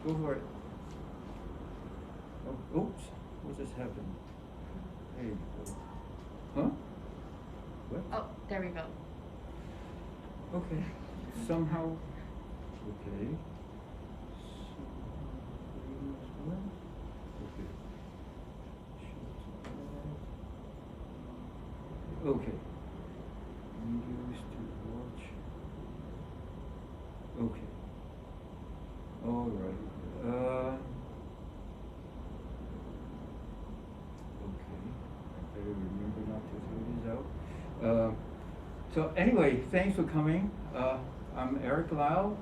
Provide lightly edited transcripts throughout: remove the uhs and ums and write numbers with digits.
Go for it. Oh, oops, what just happened? There you go. Huh? What? Oh, there we go. Okay. Somehow. Okay. Okay. Okay. Videos to watch. Okay. All right. Okay. I better remember not to throw this out. So anyway, thanks for coming. I'm Eric Lau.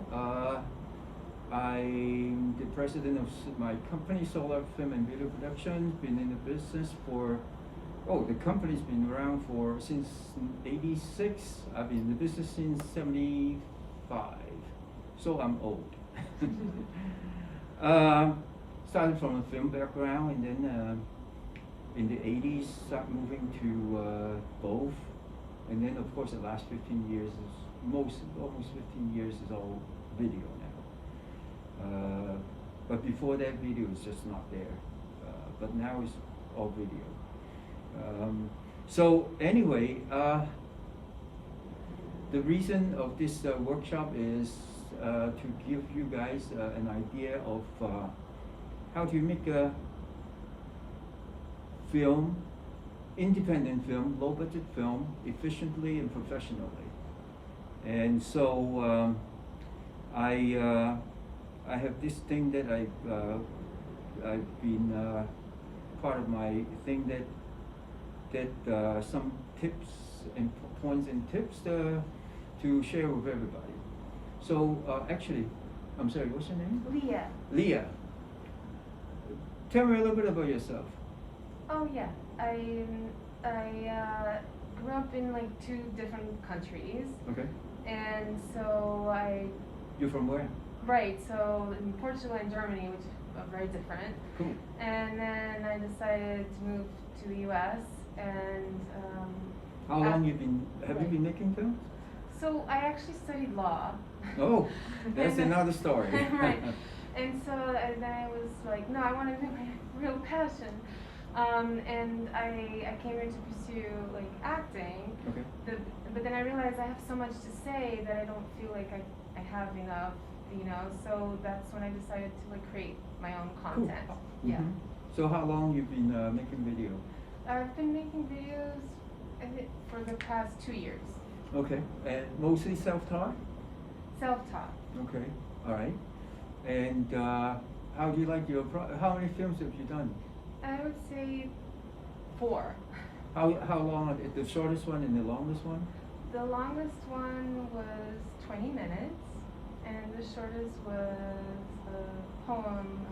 I'm the president of my company, Solar Film and Video Production. Been in the business for, the company's been around since '86. I've been in the business since '75. So I'm old. Started from a film background, and then in the '80s, started moving to both. And then, of course, the last 15 years almost 15 years is all video now. But before that, video is just not there. But now it's all video. So anyway, the reason of this workshop is to give you guys an idea of how to make a film, independent film, low budget film, efficiently and professionally. And so I have this thing that I've been part of my thing that some tips and points and tips to share with everybody. So actually, I'm sorry, what's your name? Leah. Leah. Tell me a little bit about yourself. Oh yeah, I grew up in like 2 different countries. Okay. And so You're from where? right, so in Portugal and Germany, which are very different. Cool. And then I decided to move to the US and How long have you been making films? so I actually studied law. Oh, that's another story. Right. And so and then I was like, no, I want to do my real passion. And I came here to pursue like acting. Okay. But then I realized I have so much to say that I don't feel like I have enough, so that's when I decided to like create my own content. Cool. Yeah. Mm-hmm. So how long you've been making video? I've been making videos I think, for the past 2 years. Okay, and mostly self-taught? Self-taught. Okay, all right. And how do you like how many films have you done? I would say 4. How long, the shortest one and the longest one? The longest one was 20 minutes, and the shortest was a poem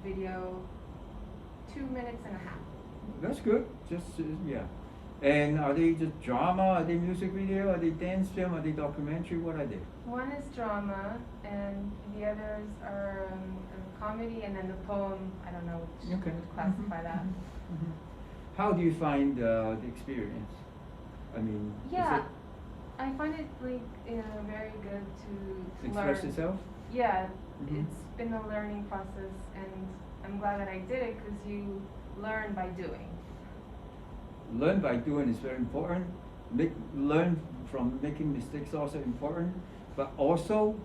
video, 2 minutes and a half. That's good, just, yeah. And are they just drama, are they music video, are they dance film, are they documentary, what are they? One is drama, and the others are comedy, and then the poem, I don't know which Okay. would classify that. Mm-hmm. How do you find the experience? I mean, Yeah, is I find it like very good to express learn. itself? Yeah, Mhm. it's been a learning process, and I'm glad that I did it because you learn by doing. Learn by doing is very important. Learn from making mistakes also important, but also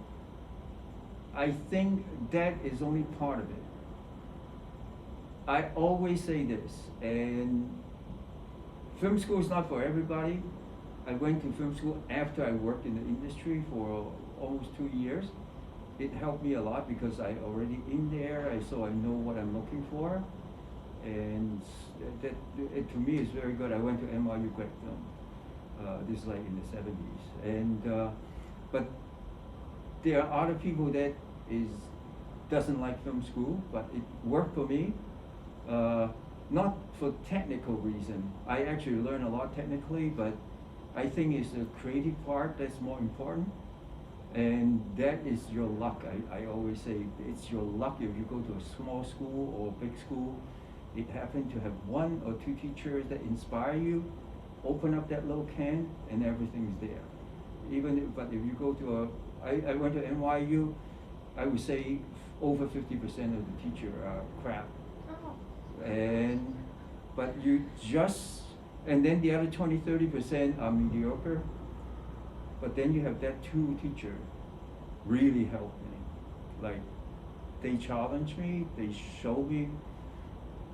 I think that is only part of it. I always say this, and film school is not for everybody. I went to film school after I worked in the industry for almost 2 years. It helped me a lot because I already in there, so I know what I'm looking for. And that to me is very good. I went to NYU grad film. This is like in the '70s, and but there are other people that doesn't like film school, but it worked for me. Not for technical reason. I actually learned a lot technically, but I think it's the creative part that's more important. And that is your luck. I always say it's your luck if you go to a small school or a big school. It happened to have 1 or 2 teachers that inspire you, open up that little can, and everything is there. But if you go to I went to NYU, I would say over 50% of the teacher are crap. Oh. But and then the other 20-30% are mediocre. But then you have that two teacher really helped me. Like, they challenge me, they show me.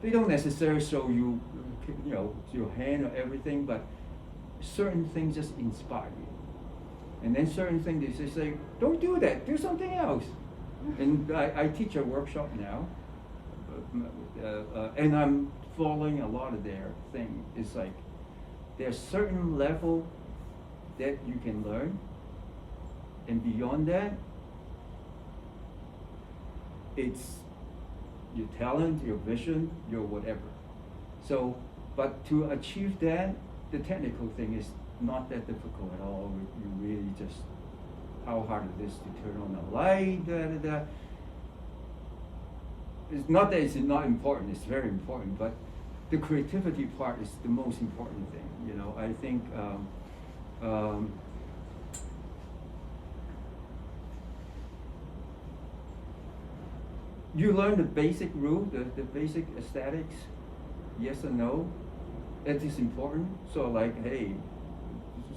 They don't necessarily show you, your hand or everything, but certain things just inspire you. And then certain things they just say, don't do that, do something else. And I teach a workshop now, and I'm following a lot of their thing. It's like, there's certain level that you can learn, and beyond that, it's your talent, your vision, your whatever. So, but to achieve that, the technical thing is not that difficult at all. You really just, how hard it is to turn on the light, It's not that it's not important, it's very important, but the creativity part is the most important thing. I think you learn the basic rule, the basic aesthetics, yes or no. It is important. So like, hey,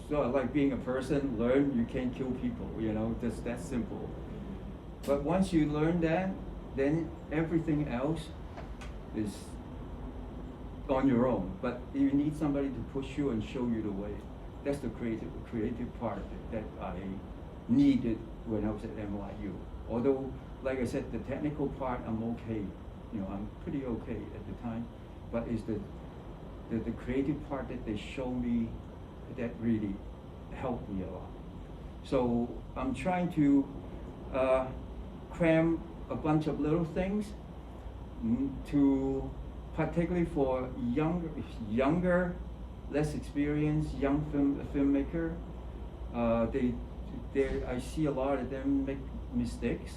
like being a person, learn you can't kill people, just that simple. But once you learn that, then everything else is on your own. But you need somebody to push you and show you the way. That's the creative part of it that I needed when I was at NYU. Although, like I said, the technical part I'm okay. I'm pretty okay at the time. But it's the creative part that they show me that really helped me a lot. So I'm trying to cram a bunch of little things to, particularly for younger, less experienced young filmmaker. I see a lot of them make mistakes,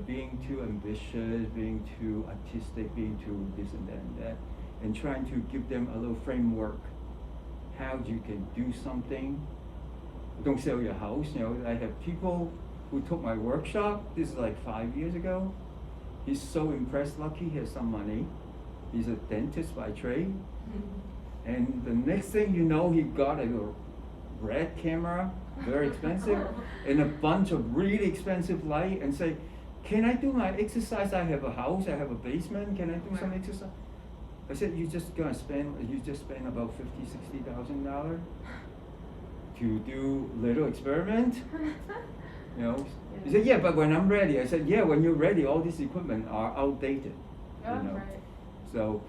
being too ambitious, being too artistic, being too this and that and that, and trying to give them a little framework how you can do something. Don't sell your house. I have people who took my workshop. This is like 5 years ago. He's so impressed, lucky he has some money. He's a dentist by trade. And the next thing you know, he got a red camera, very expensive, and a bunch of really expensive light, and say, can I do my exercise? I have a house, I have a basement, can I do some exercise? I said, you just spend about $50,000-$60,000 to do little experiment. He said, yeah, but when I'm ready. I said, yeah, when you're ready, all this equipment are outdated. Right. So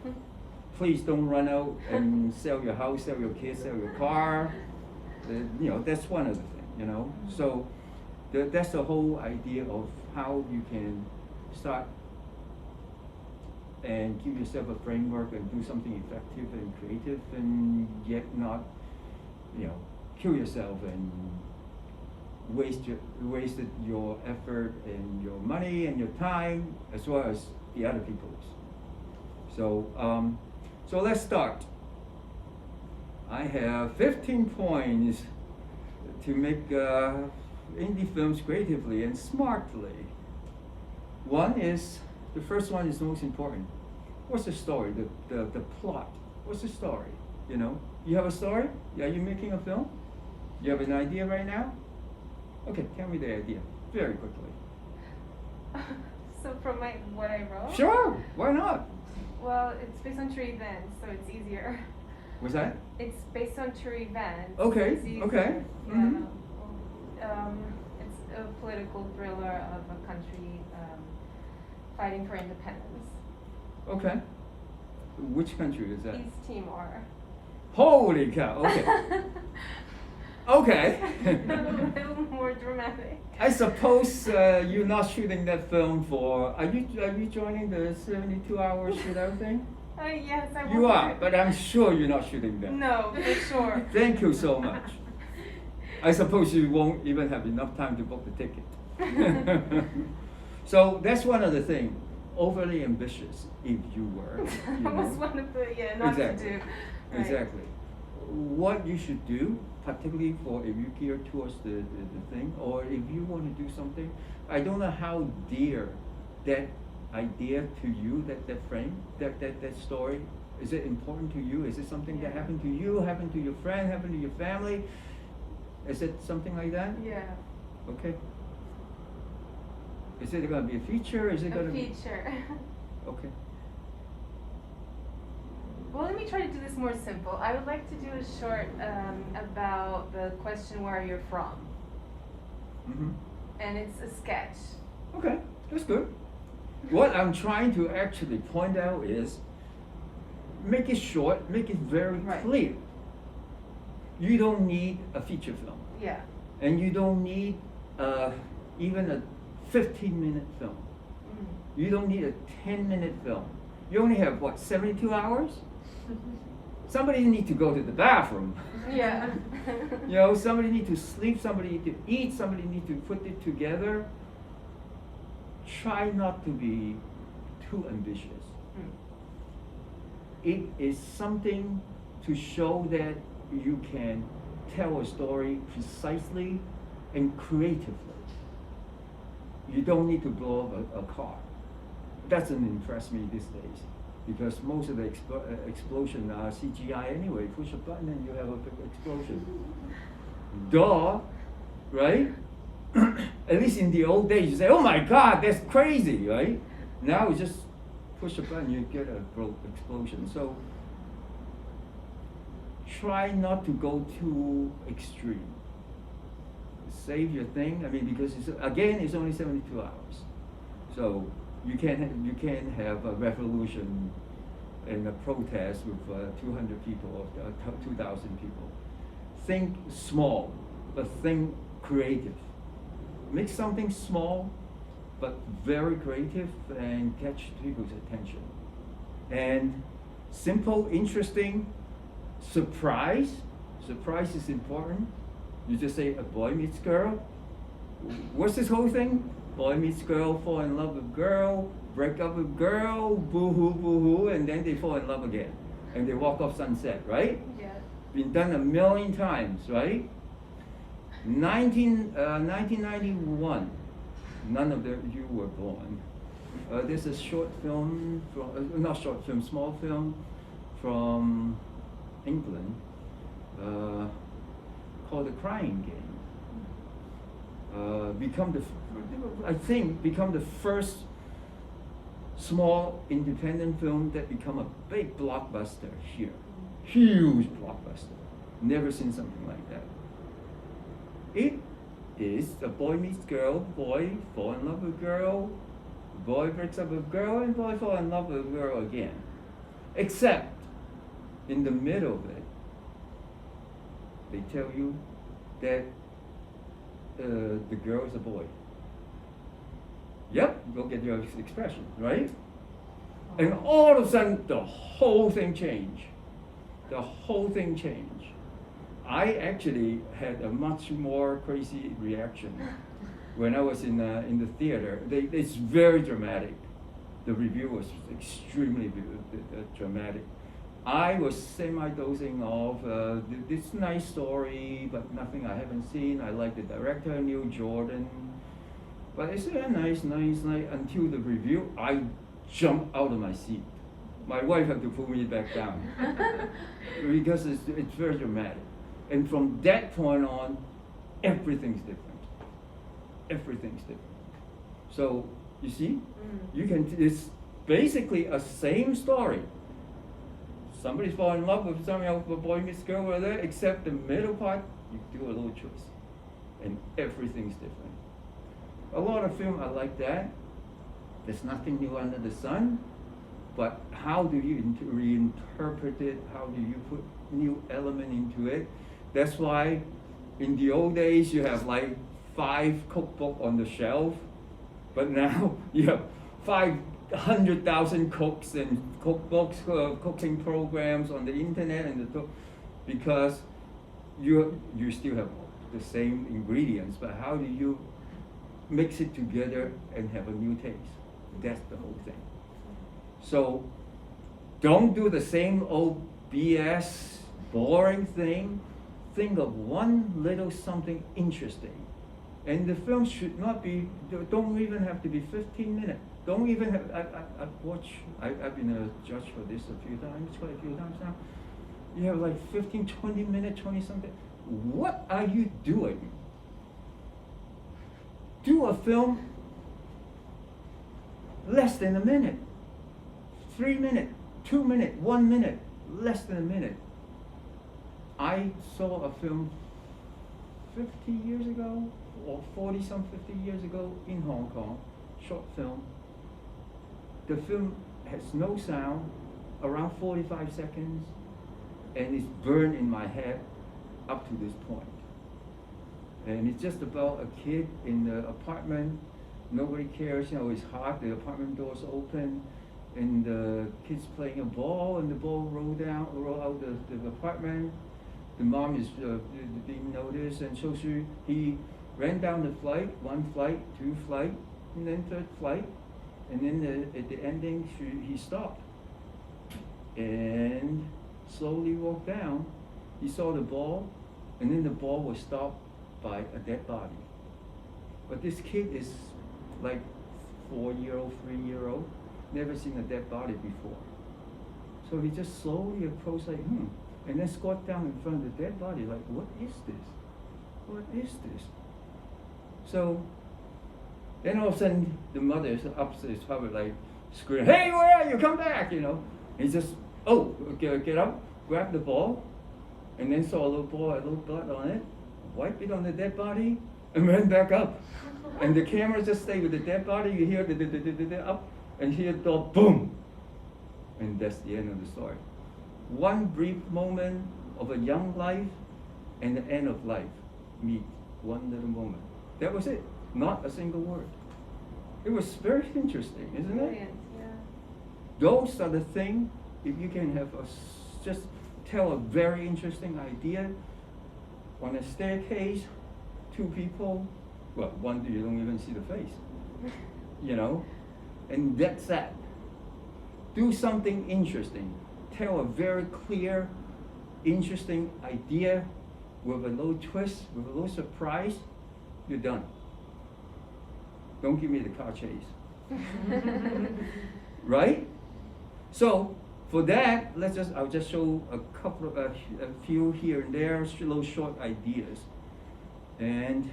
please don't run out and sell your house, sell your kids, sell your car. That's one of the things, So that's the whole idea of how you can start and give yourself a framework and do something effective and creative, and yet not, kill yourself and wasted your effort and your money and your time, as well as the other people's. So let's start. I have 15 points to make indie films creatively and smartly. The first one is the most important. What's the story, the plot? What's the story? You have a story? Yeah, you're making a film? You have an idea right now? Okay, tell me the idea, very quickly. So from what I wrote? Sure, why not? Well, it's based on true events, so it's easier. What's that? It's based on true events. Okay, It's easier. okay. Yeah. Mhm. It's a political thriller of a country fighting for independence. Okay. Which country is that? East Timor. Holy cow, okay. Okay. A little more dramatic. I suppose you're not shooting that film for. Are you joining the 72-hour shootout thing? Yes, I You will. are, but I'm sure you're not shooting that. No, for sure. Thank you so much. I suppose you won't even have enough time to book the ticket. So that's one of the things. Overly ambitious, if you were. That was one of the not exactly. to do. Right. Exactly. what you should do, particularly for if you gear towards the thing, or if you want to do something. I don't know how dear that idea to you, that frame, that story. Is it important to you? Is it something that happened to you, happened to your friend, happened to your family? Is it something like that? Yeah. Okay. Is it going to be a feature? Is it going to be? A feature. Okay. Well, let me try to do this more simple. I would like to do a short about the question, where you're from. Mm-hmm. And it's a sketch. Okay, that's good. What I'm trying to actually point out is, make it short, make it very Right. clear. You don't need a feature film. Yeah. And you don't need even a 15-minute film. Mm. You don't need a 10-minute film. You only have, what, 72 hours? Somebody need to go to the bathroom. Yeah. You know, somebody need to sleep, somebody need to eat, somebody need to put it together. Try not to be too ambitious. Mm. It is something to show that you can tell a story precisely and creatively. You don't need to blow up a car. That doesn't impress me these days, because most of the explosion are CGI anyway. Push a button and you have a big explosion. Duh, right? At least in the old days, you say, "Oh my God, that's crazy," right? Now you just push a button, you get a explosion. So try not to go too extreme. Save your thing. I mean, because it's only 72 hours, so you can't have a revolution and a protest with 200 people or 2,000 people. Think small, but think creative. Make something small, but very creative and catch people's attention. And simple, interesting, surprise. Surprise is important. You just say a boy meets girl. What's this whole thing? Boy meets girl, fall in love with girl, break up with girl, boo-hoo, boo-hoo, and then they fall in love again. And they walk off sunset, right? Yeah. Been done a million times, right? 1991, none of you were born. There's a short film, small film from England called The Crying Game. Become the first small independent film that become a big blockbuster here. Huge blockbuster. Never seen something like that. It is a boy meets girl, boy fall in love with girl, boy breaks up with girl, and boy fall in love with girl again. Except in the middle of it, they tell you that the girl is a boy. Yep, go get your expression, right? And all of a sudden, the whole thing changed. The whole thing changed. I actually had a much more crazy reaction when I was in the theater. It's very dramatic. The review was extremely dramatic. I was semi-dosing off this nice story, but nothing I haven't seen. I like the director, Neil Jordan. But it's nice, until the review, I jumped out of my seat. My wife had to pull me back down because it's very dramatic. And from that point on, everything's different. Everything's different. So, you see, it's basically a same story. Somebody's falling in love with somebody else, a boy meets girl over there, except the middle part, you do a little twist. And everything's different. A lot of film are like that. There's nothing new under the sun. But how do you reinterpret it? How do you put new element into it? That's why in the old days you have like 5 cookbooks on the shelf, but now you have 500,000 cooks and cookbooks, cooking programs on the internet, and because you still have the same ingredients, but how do you mix it together and have a new taste? That's the whole thing. So don't do the same old BS boring thing, think of one little something interesting. And the film should not be, don't even have to be 15 minutes. Don't even have, I've been a judge for this quite a few times now. You have like 15, 20 minutes, 20 something. What are you doing? Do a film less than a minute. 3 minutes, 2 minutes, 1 minute, less than a minute. I saw a film 50 years ago, or 50 years ago in Hong Kong, short film. The film has no sound, around 45 seconds, and it's burned in my head up to this point. And it's just about a kid in the apartment. Nobody cares, it's hot, the apartment doors open, and the kid's playing a ball, and the ball roll out the apartment. The mom is being noticed, and so he ran down the flight, 1 flight, 2 flight, and then 3rd flight, and then at the ending he stopped and slowly walked down. He saw the ball, and then the ball was stopped by a dead body. But this kid is like 4-year-old, 3-year-old, never seen a dead body before. So he just slowly approached like, and then squat down in front of the dead body like, what is this? What is this? So then all of a sudden the mother is upstairs probably like screaming, hey, where are you? Come back, And he just, get up, grab the ball, and then saw a little ball, a little blood on it, wipe it on the dead body, and ran back up. And the camera just stayed with the dead body. You hear the up, and hear the boom. And that's the end of the story. One brief moment of a young life and the end of life meet. One little moment. That was it. Not a single word. It was very interesting, isn't it? Brilliant, yeah. Those are the things, if you can have just tell a very interesting idea on a staircase, 2 people, well, one you don't even see the face, and that's that. Do something interesting. Tell a very clear, interesting idea with a little twist, with a little surprise, you're done. Don't give me the car chase. Right? So, for that, I'll just show a few here and there, little short ideas. And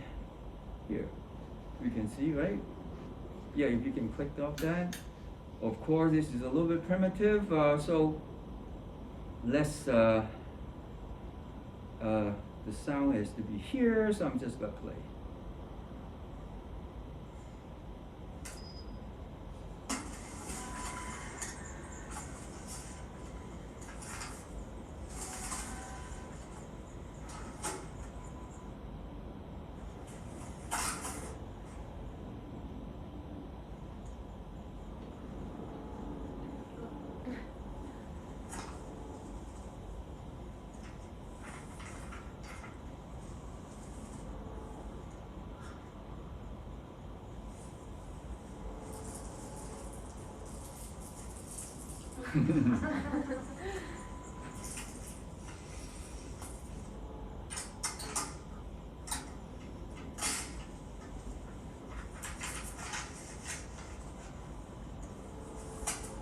here, we can see, right? Yeah, if you can click off that. Of course, this is a little bit primitive, so let's, the sound has to be here, so I'm just gonna play.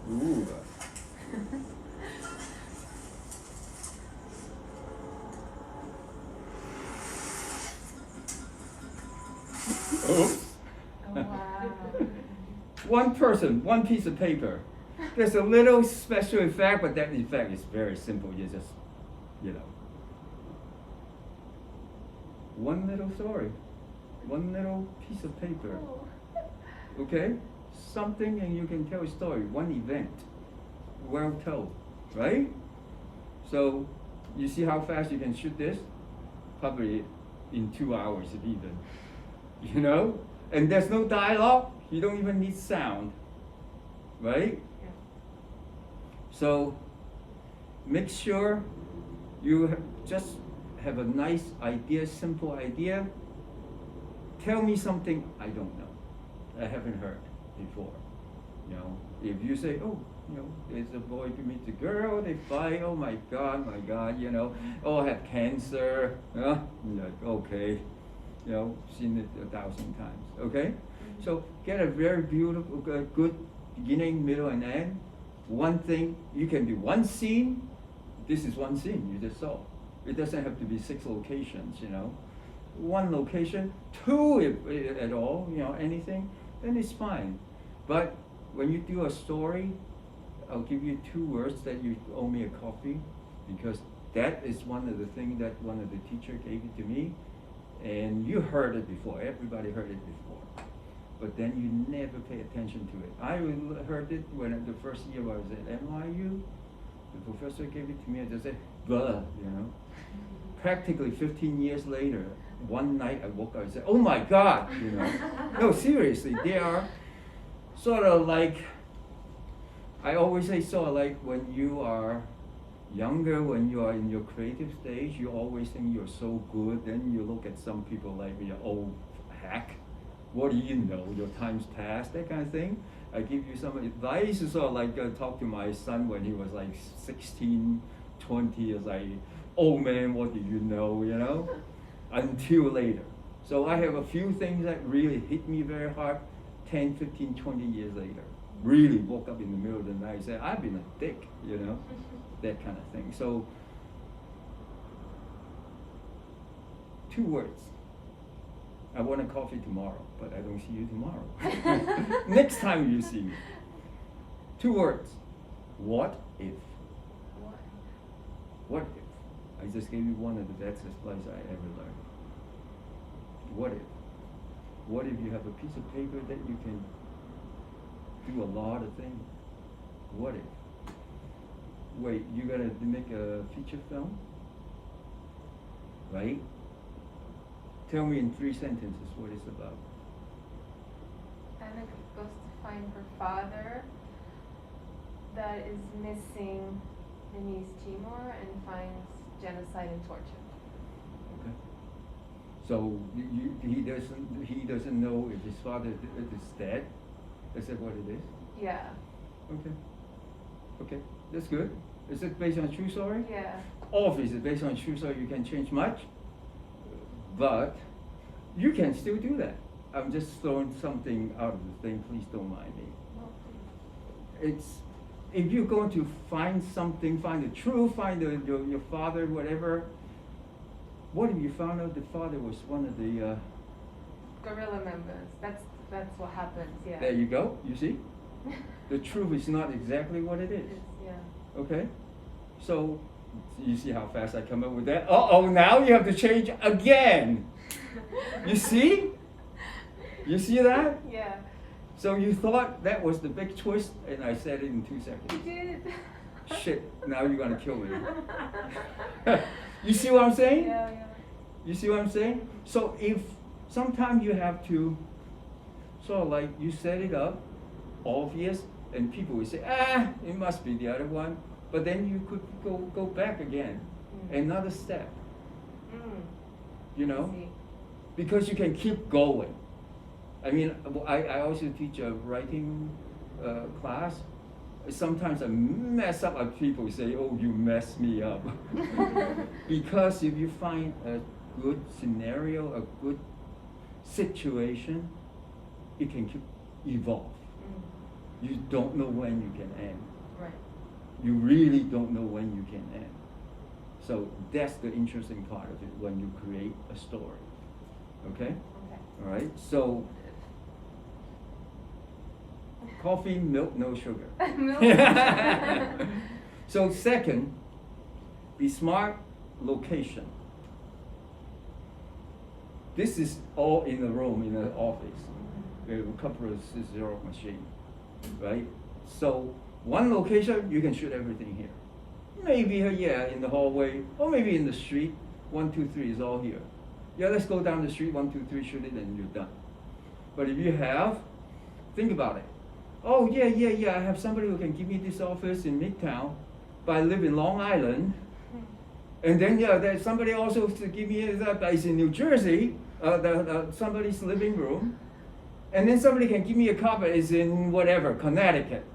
Ooh. Oh. Wow. One person, one piece of paper. There's a little special effect, but that effect is very simple. You just, one little story, one little piece of paper. Okay? Something, and you can tell a story, one event, well told, right? So, you see how fast you can shoot this? Probably in 2 hours even, And there's no dialogue, you don't even need sound, right? Yeah. So, make sure you just have a nice idea, simple idea. Tell me something I don't know, I haven't heard before. You know, if you say, oh, you know, there's a boy who meets a girl, they fight, oh my God, you know, oh, I have cancer, you're like, okay, you know, seen it 1,000 times, okay? So get a very beautiful, good beginning, middle, and end. One thing, you can do one scene, this is one scene you just saw. It doesn't have to be 6 locations, you know. One location, 2 if at all, you know, anything, then it's fine. But when you do a story, I'll give you 2 words that you owe me a coffee, because that is one of the things that one of the teachers gave it to me, and you heard it before, everybody heard it before, but then you never pay attention to it. I heard it when the first year I was at NYU, the professor gave it to me, I just said, blah, you know. Practically 15 years later, one night I woke up and said, oh my God, you know. No, seriously, they are sort of like, I always say sort of like when you are younger, when you are in your creative stage, you always think you're so good, then you look at some people like me, oh heck, what do you know, your time's past, that kind of thing. I give you some advice, sort of like talk to my son when he was like 16, 20, it's like, oh man, what do you know, you know? Until later. So I have a few things that really hit me very hard 10, 15, 20 years later. Really woke up in the middle of the night and said, I've been a dick, you know? That kind of thing. So, 2 words. I want a coffee tomorrow, but I don't see you tomorrow. Next time you see me. 2 words. What if? What if? I just gave you one of the best advice I ever learned. What if? What if you have a piece of paper that you can do a lot of things? What if? Wait, you're gonna make a feature film? Right? Tell me in 3 sentences what it's about. Anna goes to find her father that is missing in East Timor and finds genocide and torture. Okay. So he doesn't know if his father is dead. Is that what it is? Yeah. Okay. Okay, that's good. Is it based on a true story? Yeah. Obviously, based on a true story, you can change much, but you can still do that. I'm just throwing something out of the thing. Please don't mind me. It's if you're going to find something, find the truth, find your father, whatever. What if you found out the father was one of the guerrilla members? That's what happens. Yeah. There you go. You see, the truth is not exactly what it is. Yeah. Okay, so you see how fast I come up with that? Oh, now you have to change again. You see? You see that? Yeah. So you thought that was the big twist, and I said it in 2 seconds. You did. Shit, now you're gonna kill me. You see what I'm saying? Yeah, yeah. You see what I'm saying? So if sometimes you have to sort of like you set it up, obvious, and people will say, it must be the other one. But then you could go back again, another step. You know? Because you can keep going. I mean, I also teach a writing class. Sometimes I mess up and people say, oh, you messed me up. Because if you find a good scenario, a good situation, it can keep evolve. You don't know when you can end. Right. You really don't know when you can end. So that's the interesting part of it when you create a story. Okay? Okay. All right, so coffee, milk, no sugar. Milk. So second, be smart, location. This is all in a room, in an office. We have a couple of Xerox machine, right? So one location, you can shoot everything here. Maybe here, in the hallway, or maybe in the street. 1, 2, 3 is all here. Yeah, let's go down the street, 1, 2, 3, shoot it, and you're done. But if you have, think about it. Oh, yeah, I have somebody who can give me this office in Midtown, but I live in Long Island. And then, there's somebody also to give me that is in New Jersey, somebody's living room. and then somebody can give me a car, but it's in whatever, Connecticut.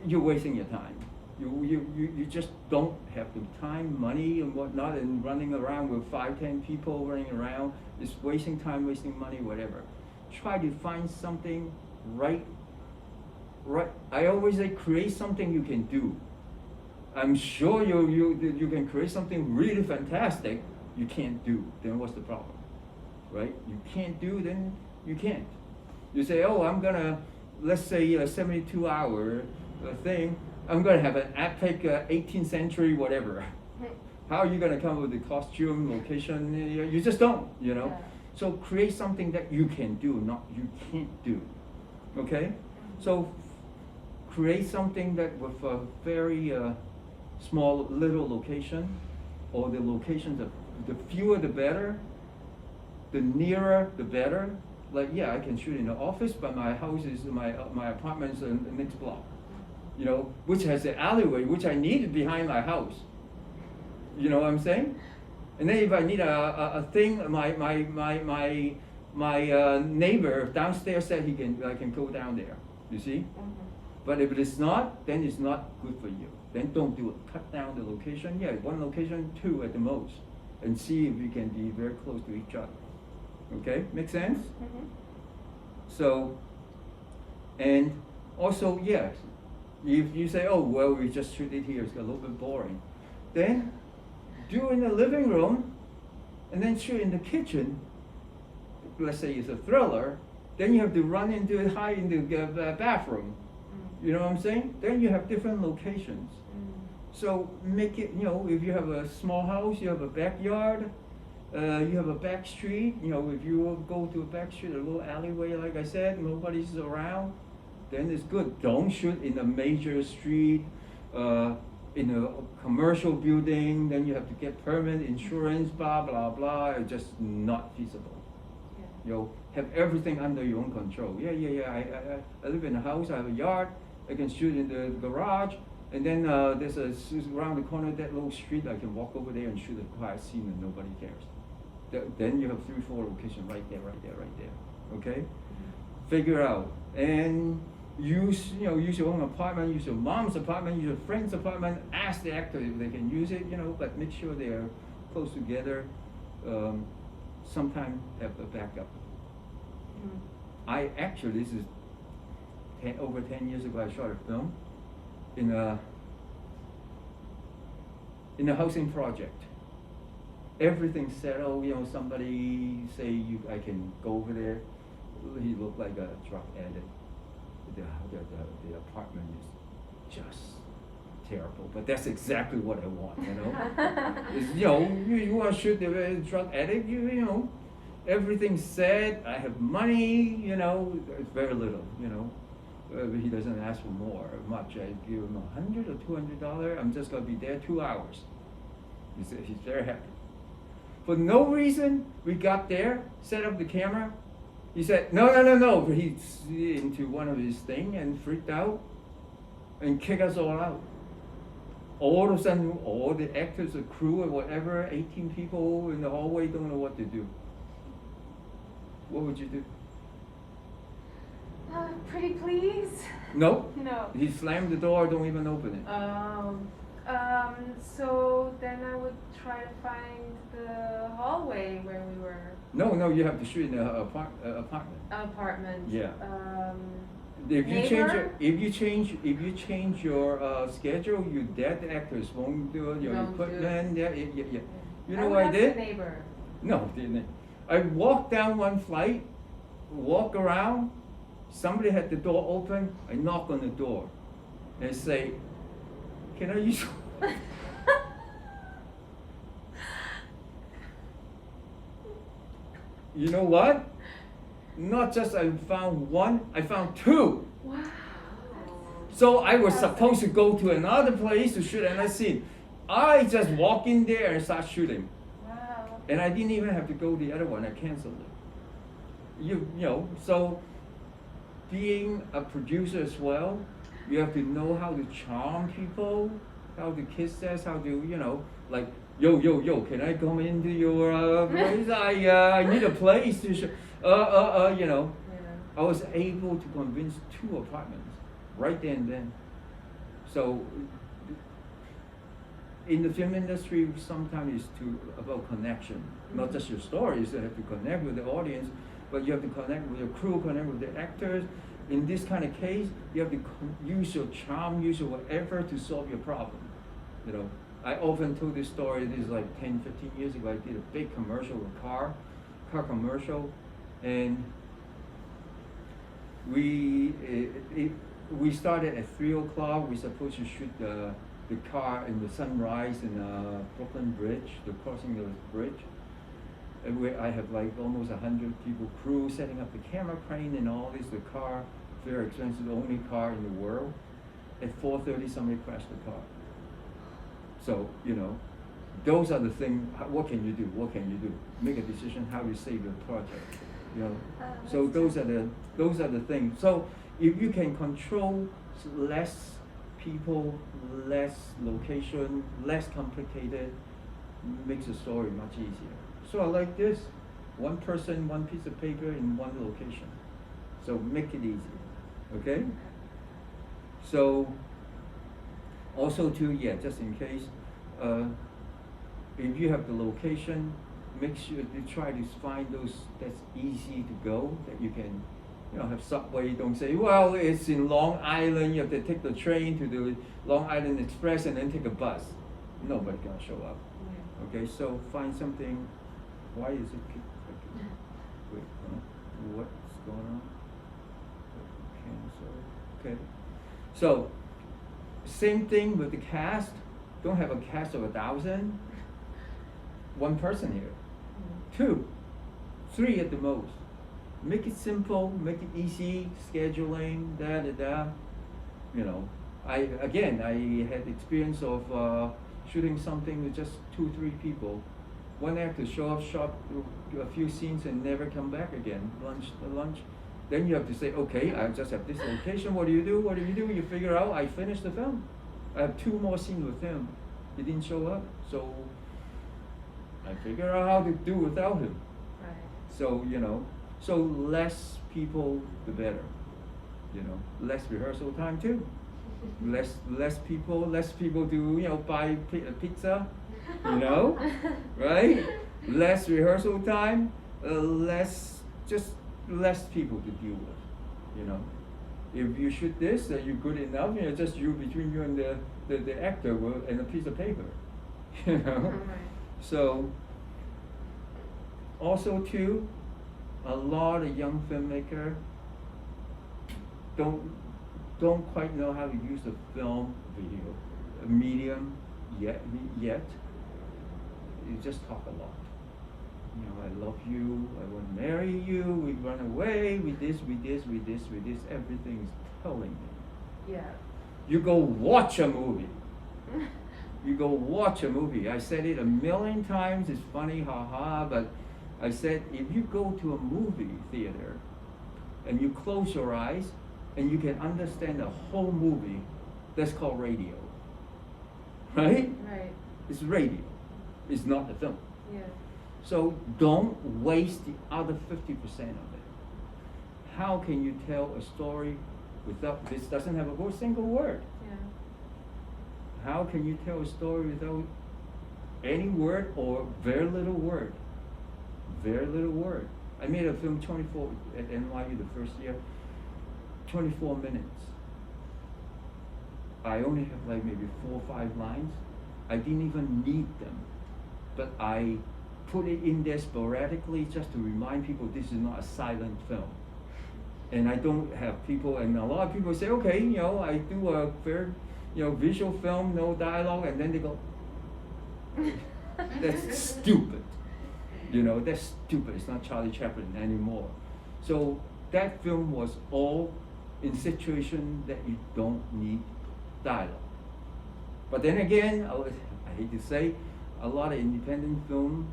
You're wasting your time. You just don't have the time, money, and whatnot, and running around with 5, 10 people running around. It's wasting time, wasting money, whatever. Try to find something right. I always say create something you can do. I'm sure you can create something really fantastic. You can't do. Then what's the problem? Right? You can't do, then you can't. You say, oh, I'm gonna, let's say a 72-hour thing. I'm gonna have an epic 18th century whatever. How are you gonna come up with the costume, location? You just don't, you know. Yeah. So create something that you can do, not you can't do. Okay? So create something that with a very small little location, or the locations of the fewer the better, the nearer the better. Like, yeah, I can shoot in the office, but my house is my apartment's in the next block. You know, which has an alleyway, which I need behind my house. You know what I'm saying? And then if I need a thing, my neighbor downstairs said I can go down there. You see? Mm-hmm. But if it's not, then it's not good for you. Then don't do it. Cut down the location. Yeah, 1 location, 2 at the most, and see if we can be very close to each other. Okay, make sense? Mm-hmm. So, and also, yes, if you say, oh, well, we just shoot it here, it's a little bit boring, then do in the living room, and then shoot in the kitchen. Let's say it's a thriller, then you have to run into it, hide in the bathroom. You know what I'm saying? Then you have different locations. So make it, you know, if you have a small house, you have a backyard, you have a back street, you know, if you go to a back street, a little alleyway, like I said, nobody's around, then it's good. Don't shoot in a major street, in a commercial building, then you have to get permit, insurance, blah, blah, blah. It's just not feasible. Yeah. You know, have everything under your own control. Yeah. I live in a house, I have a yard, I can shoot in the garage, and then there's around the corner that little street, I can walk over there and shoot a quiet scene and nobody cares. Then you have 3, 4 locations right there. Okay? Figure out and use your own apartment, use your mom's apartment, use your friend's apartment. Ask the actor if they can use it, you know, but make sure they are close together. Sometimes have a backup. I actually, this is over 10 years ago, I shot a film in a housing project. Everything settled, you know, somebody say I can go over there. He looked like a drug addict. The apartment is just terrible, but that's exactly what I want, you know. It's, you know, you want to shoot the drug addict, you know, everything's set, I have money, you know, it's very little, you know. He doesn't ask for much. I give him $100 or $200. I'm just gonna be there 2 hours. He's very happy. For no reason, we got there, set up the camera. He said, no. He's into one of his thing and freaked out and kicked us all out. All of a sudden, all the actors, the crew, or whatever, 18 people in the hallway don't know what to do. What would you do? Pretty please? No. No. He slammed the door, don't even open it. So then I would try to find the hallway where we were. No, you have to shoot in the apartment. Apartment. Yeah. If you change your schedule, your dead actors won't do it. Your Don't do equipment, it. yeah. You know I what I would did? ask the neighbor. No, didn't. I walked down one flight, walk around. Somebody had the door open. I knock on the door, and say, "Can I use?" You know what? Not just I found one, I found 2. Wow. So I was supposed to go to another place to shoot another scene. I just walk in there and start shooting. Wow. And I didn't even have to go to the other one. I canceled it. You know, so being a producer as well, you have to know how to charm people, how to kiss them, how to, you know, like, yo, can I come into your place? I need a place to shoot. You know. Yeah. I was able to convince 2 apartments right then and then. So in the film industry, sometimes it's about connection, not just your stories. You have to connect with the audience, but you have to connect with your crew, connect with the actors. In this kind of case, you have to use your charm, use your whatever to solve your problem. You know, I often told this story. This is like 10, 15 years ago. I did a big commercial with car commercial, and we started at 3 o'clock. We're supposed to shoot the car in the sunrise in Brooklyn Bridge, the crossing of the bridge. And I have like almost 100 people, crew setting up the camera crane and all this. The car, very expensive, the only car in the world. At 4:30, somebody crashed the car. So, you know, those are the things. What can you do? What can you do? Make a decision how you save your project. You know. So those are the things. So if you can control less people, less location, less complicated, makes the story much easier. So I like this, 1 person, 1 piece of paper in 1 location. So make it easy, okay? So also too, yeah, just in case, if you have the location, make sure you try to find those that's easy to go, that you can, you know, have subway. Don't say, well, it's in Long Island, you have to take the train to the Long Island Express and then take a bus. Nobody gonna show up. Yeah. Okay, so find something. Why is it keep clicking? Wait, what's going on? Cancel. Okay. So same thing with the cast. Don't have a cast of 1,000. 1 person here. 2, 3 at the most. Make it simple, make it easy, scheduling, You know, I had experience of shooting something with just 2, 3 people. 1 actor show up, shot a few scenes and never come back again. Lunch. Then you have to say, okay, I just have this location. What do you do? What do you do? You figure out. I finished the film. I have 2 more scenes with him. He didn't show up, so I figure out how to do without him. Right. So you know, so less people, the better. You know, less rehearsal time too. less people to, you know, buy a pizza. You know, right? Less rehearsal time, less people to deal with. You know, if you shoot this, you're good enough. You know, just you between you and the actor and a piece of paper. You know, Right. so also too, a lot of young filmmakers don't quite know how to use the film video medium yet. You just talk a lot. You know, I love you, I want to marry you, we run away, we this, everything is telling me. Yeah. You go watch a movie. You go watch a movie. I said it a million times, it's funny, haha, but I said if you go to a movie theater and you close your eyes and you can understand the whole movie, that's called radio. Right? Right. It's radio. It's not the film. Yeah. So don't waste the other 50% of it. How can you tell a story without, this doesn't have a single word. Yeah. How can you tell a story without any word or very little word? Very little word. I made a film 24 at NYU the first year, 24 minutes. I only have like maybe 4 or 5 lines. I didn't even need them, but I put it in there sporadically just to remind people this is not a silent film. And I don't have people, and a lot of people say, okay, you know, I do a very, you know, visual film, no dialogue, and then they go, that's stupid. You know, that's stupid. It's not Charlie Chaplin anymore. So that film was all in situation that you don't need dialogue. But then again, I hate to say, a lot of independent film,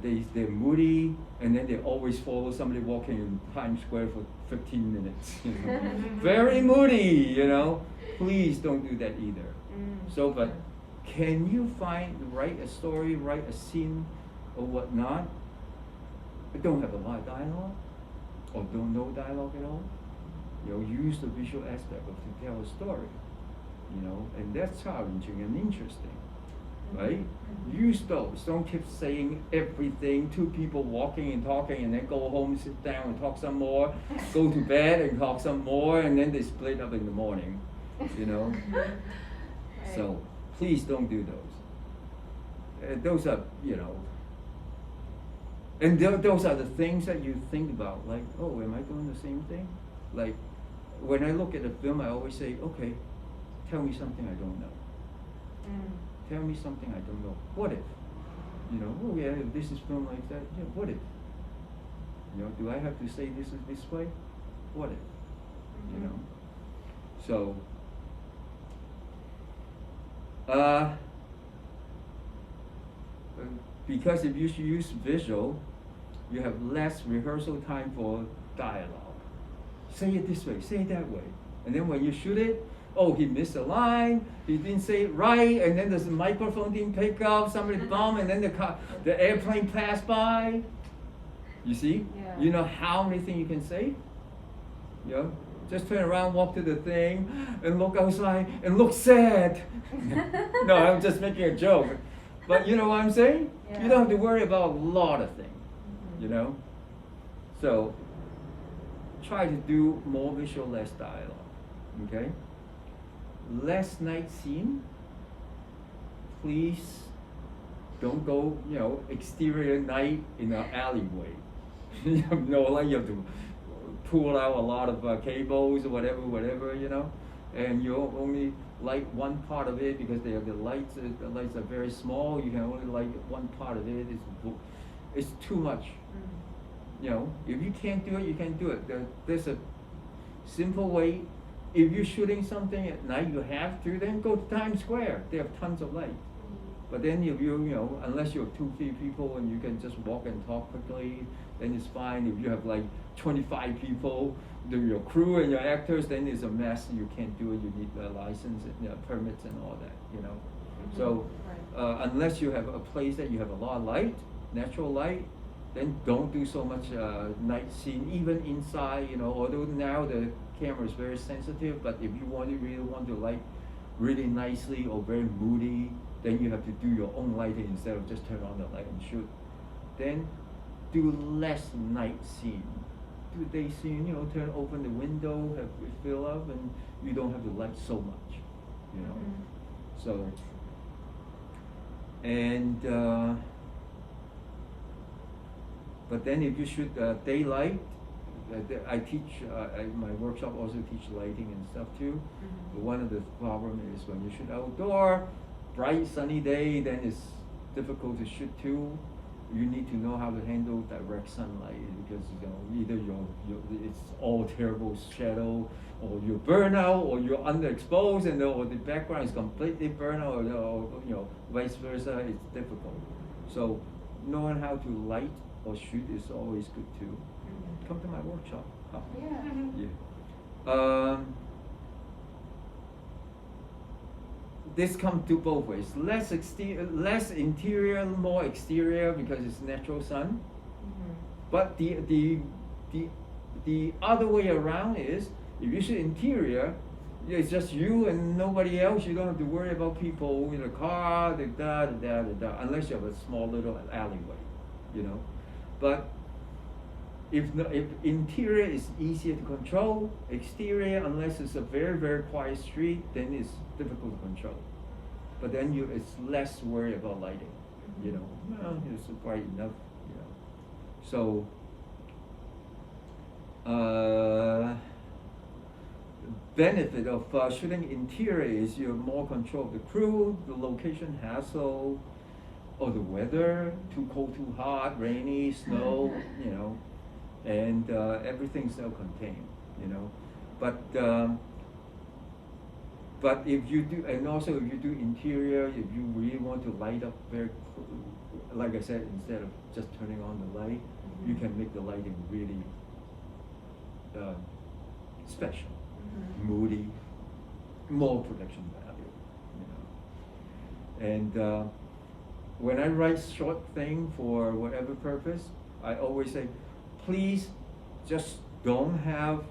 they're moody, and then they always follow somebody walking in Times Square for 15 minutes. You know? Very moody, you know. Please don't do that either. So, but can you write a story, write a scene, or whatnot, but don't have a lot of dialogue? or don't know dialogue at all, use the visual aspect to tell a story, and that's challenging and interesting, right? Use those. Don't keep saying everything. Two people walking and talking, and then go home, sit down, and talk some more. Go to bed and talk some more, and then they split up in the morning. Right. So please don't do those. Those are, and those are the things that you think about. Like, oh, am I doing the same thing? Like, when I look at a film, I always say, okay, tell me something I don't know. Tell me something I don't know. What if? Oh yeah, if this is filmed like that, yeah, what if? Do I have to say this is this way? What if? So, because if you use visual, you have less rehearsal time for dialogue. Say it this way, say it that way. And then when you shoot it, oh, he missed a line, he didn't say it right, and then the microphone didn't pick up, somebody bumped, and then the airplane passed by. You see? Yeah. You know how many things you can say? Just turn around, walk to the thing, and look outside, and look sad. No, I'm just making a joke. But you know what I'm saying? Yeah. You don't have to worry about a lot of things, So, try to do more visual, less dialogue, okay? Last night scene, please don't go, exterior night in an alleyway. You have to pull out a lot of cables or whatever, and you only light one part of it because they have the lights are very small. You can only light one part of it. It's too much. If you can't do it, you can't do it. There's a simple way. If you're shooting something at night, you have to, then go to Times Square. They have tons of light. But then if unless you have 2-3 people and you can just walk and talk quickly, then it's fine. If you have like 25 people, your crew and your actors, then it's a mess. You can't do it. You need a license, and, permits and all that, So unless you have a place that you have a lot of light, natural light, then don't do so much night scene, even inside, although now the camera is very sensitive, but if you really want to light really nicely or very moody, then you have to do your own lighting instead of just turn on the light and shoot. Then do less night scene. Do day scene, open the window, have it fill up, and you don't have to light so much, So, and, but then if you shoot daylight, I teach, my workshop also teach lighting and stuff too. But one of the problems is when you shoot outdoor, bright sunny day, then it's difficult to shoot too. You need to know how to handle direct sunlight because either it's all terrible shadow, or you burn out, or you're underexposed, and or the background is completely burned out, or vice versa. It's difficult. So knowing how to light or shoot is always good too. Come to my workshop. Huh? Yeah. This comes to both ways. Less interior, more exterior because it's natural sun. But the other way around is if you shoot interior, it's just you and nobody else. You don't have to worry about people in the car, unless you have a small little alleyway, But if interior is easier to control, exterior, unless it's a very, very quiet street, then it's difficult to control. But then it's less worry about lighting, it's bright enough, So, benefit of shooting interior is you have more control of the crew, the location hassle, or the weather, too cold, too hot, rainy, snow, and everything's self-contained, But if you do, and also if you do interior, if you really want to light up like I said, instead of just turning on the light, you can make the lighting really special, moody, more production value, And when I write short thing for whatever purpose, I always say, please just don't have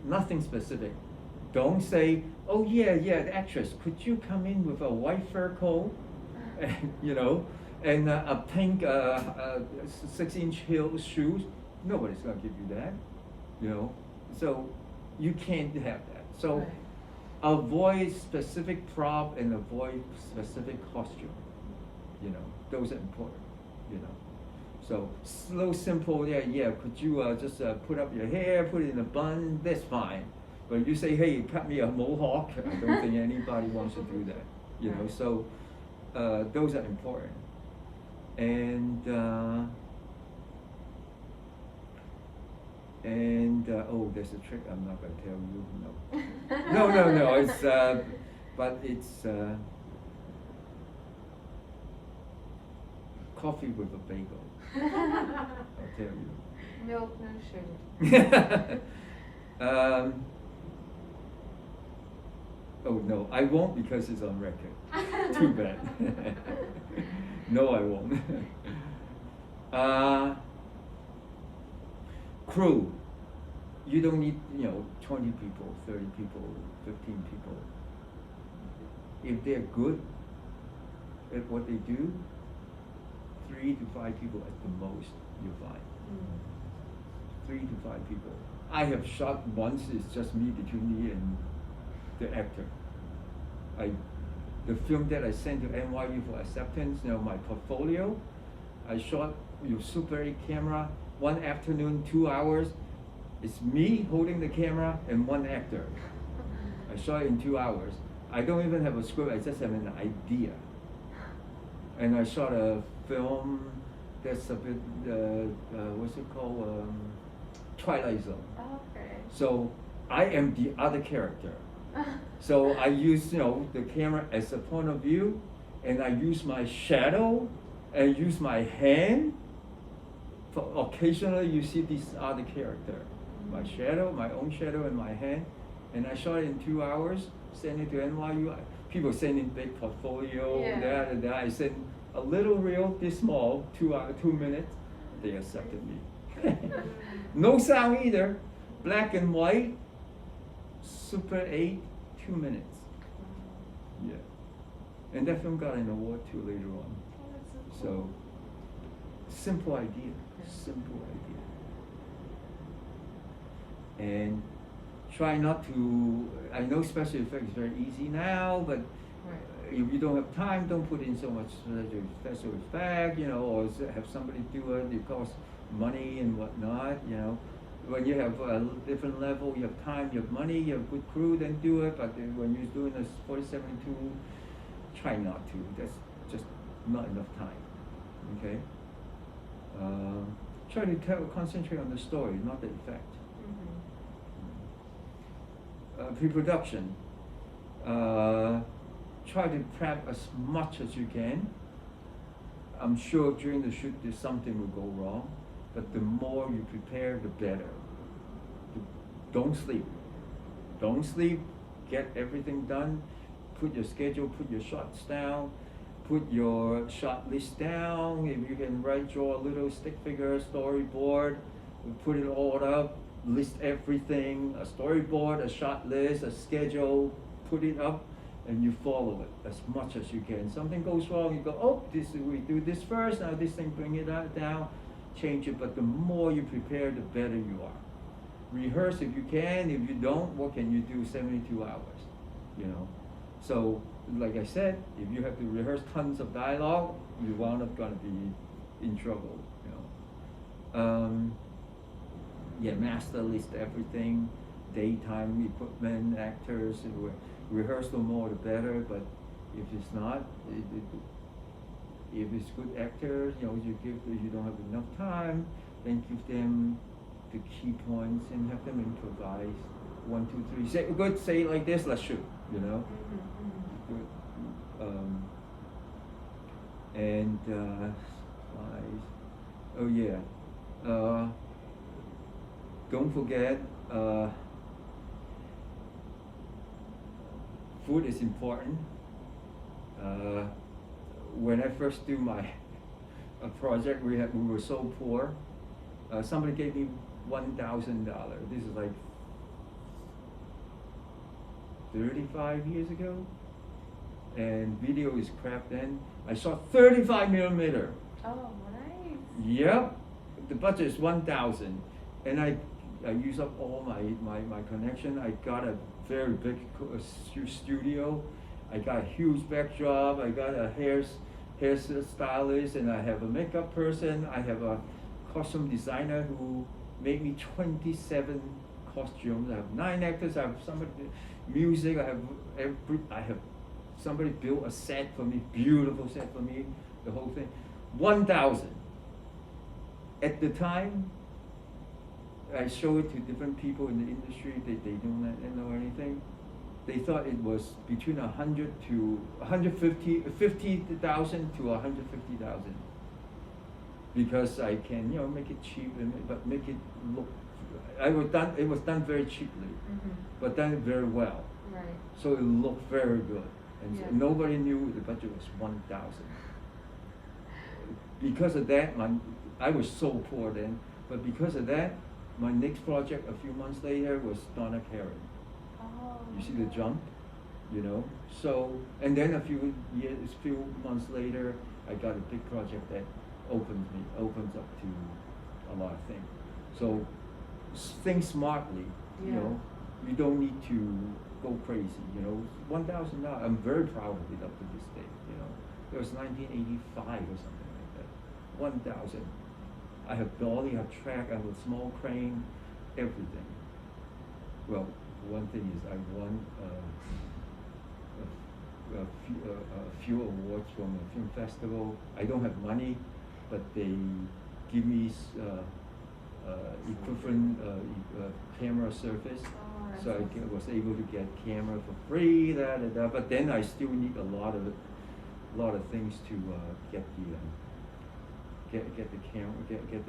nothing specific. Don't say, oh yeah, the actress, could you come in with a white fur coat, and, and a pink 6-inch heel shoes? Nobody's gonna give you that, So you can't have that. So Right. avoid specific prop and avoid specific costume. Those are important. So slow, simple. Yeah. Could you just put up your hair, put it in a bun? That's fine. But you say, hey, cut me a mohawk. I don't think anybody wants to do that. Right. So those are important. And oh, there's a trick I'm not going to tell you. No. It's but it's coffee with a bagel. I'll tell you. Milk, no sugar. Oh no, I won't because it's on record. Too bad. No, I won't. Crew. You don't need 20 people, 30 people, 15 people. If they're good at what they do, 3 to 5 people at the most you'll find. 3 to 5 people. I have shot once, it's just me, between me and the actor. The film that I sent to NYU for acceptance, my portfolio, I shot with Super 8 camera, one afternoon, 2 hours. It's me holding the camera and one actor. I shot it in 2 hours. I don't even have a script, I just have an idea. And I shot a film that's a bit, what's it called? Twilight Zone. Okay. So I am the other character. So I use, the camera as a point of view, and I use my shadow, and use my hand. For occasionally you see this other character. My shadow, my own shadow in my hand. And I shot it in 2 hours, sent it to NYU. People send in big portfolio, Yeah. I sent a little reel, this small, 2 minutes. They accepted me. No sound either. Black and white, Super 8, 2 minutes. Yeah. And that film got an award too later on. Oh, that's so So, cool. simple idea. Simple idea. And try not to, I know special effects is very easy now, but Right. if you don't have time, don't put in so much special effect, or have somebody do it. It costs money and whatnot, When you have a different level, you have time, you have money, you have good crew, then do it. But when you're doing a 40-72, try not to. That's just not enough time. Okay. Try to concentrate on the story, not the effect. Pre-production. Try to prep as much as you can. I'm sure during the shoot something will go wrong, but the more you prepare, the better. Don't sleep. Don't sleep. Get everything done. Put your schedule, put your shots down, put your shot list down. If you can draw a little stick figure, storyboard, put it all up, list everything, a storyboard, a shot list, a schedule, put it up, and you follow it as much as you can. Something goes wrong, you go, oh, we do this first, now this thing, bring it down, change it. But the more you prepare, the better you are. Rehearse if you can. If you don't, what can you do 72 hours? So like I said, if you have to rehearse tons of dialogue, you wound up gonna be in trouble. Master list everything, daytime equipment, actors, rehearse the more the better. But if it's not, if it's good actors, you don't have enough time, then give them the key points and have them improvise. 1, 2, 3. Say good. Say it like this. Let's shoot. Good. And slides. Oh yeah. Don't forget. Food is important. When I first do my a project we were so poor. Somebody gave me $1,000. This is like 35 years ago, and video is crap then. I shot 35 millimeter. Oh, nice. Yep, the budget is 1,000, and I use up all my connection. I got a very big studio. I got a huge backdrop. I got a hairstylist, and I have a makeup person. I have a costume designer who made me 27 costumes. I have 9 actors. I have somebody music. I have somebody built a set for me, beautiful set for me. The whole thing, 1,000. At the time, I show it to different people in the industry. They don't know anything. They thought it was between 100 to 50,000 to 150,000. Because I can, make it cheap, but make it look. It was done very cheaply, but done very well. Right. So it looked very good, and Yeah. nobody knew the budget was 1,000. Because of that, I was so poor then. But because of that, my next project a few months later was Donna Karen. Oh. You see the jump, So, and then a few months later, I got a big project that opens up to a lot of things. So, think smartly, Yeah. You don't need to go crazy, $1,000. I'm very proud of it up to this day, It was 1985 or something like that. 1,000. I have dolly, I have track, I have a small crane, everything. Well, one thing is I won a few awards from a film festival. I don't have money, but they give me equivalent camera service. Oh, So I was able to get camera for free, but then I still need a lot of things to get the camera, get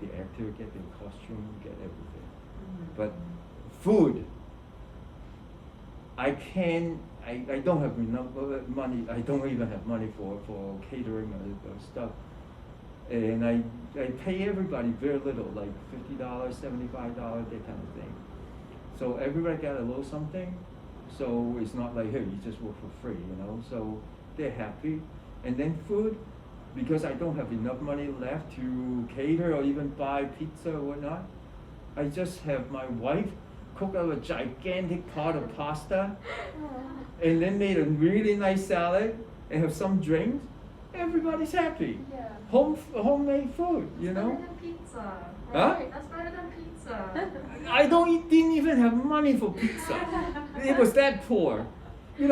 the actor, get the costume, get everything. But food, I don't have enough money. I don't even have money for catering stuff. And I pay everybody very little, like $50, $75, that kind of thing. So everybody got a little something. So it's not like, hey, you just work for free, So they're happy. And then food, because I don't have enough money left to cater or even buy pizza or whatnot, I just have my wife cook up a gigantic pot of pasta and then made a really nice salad and have some drinks. Everybody's happy. Yeah. Homemade food, Better than pizza. Huh? Right. That's better than pizza. I didn't even have money for pizza. It was that poor. You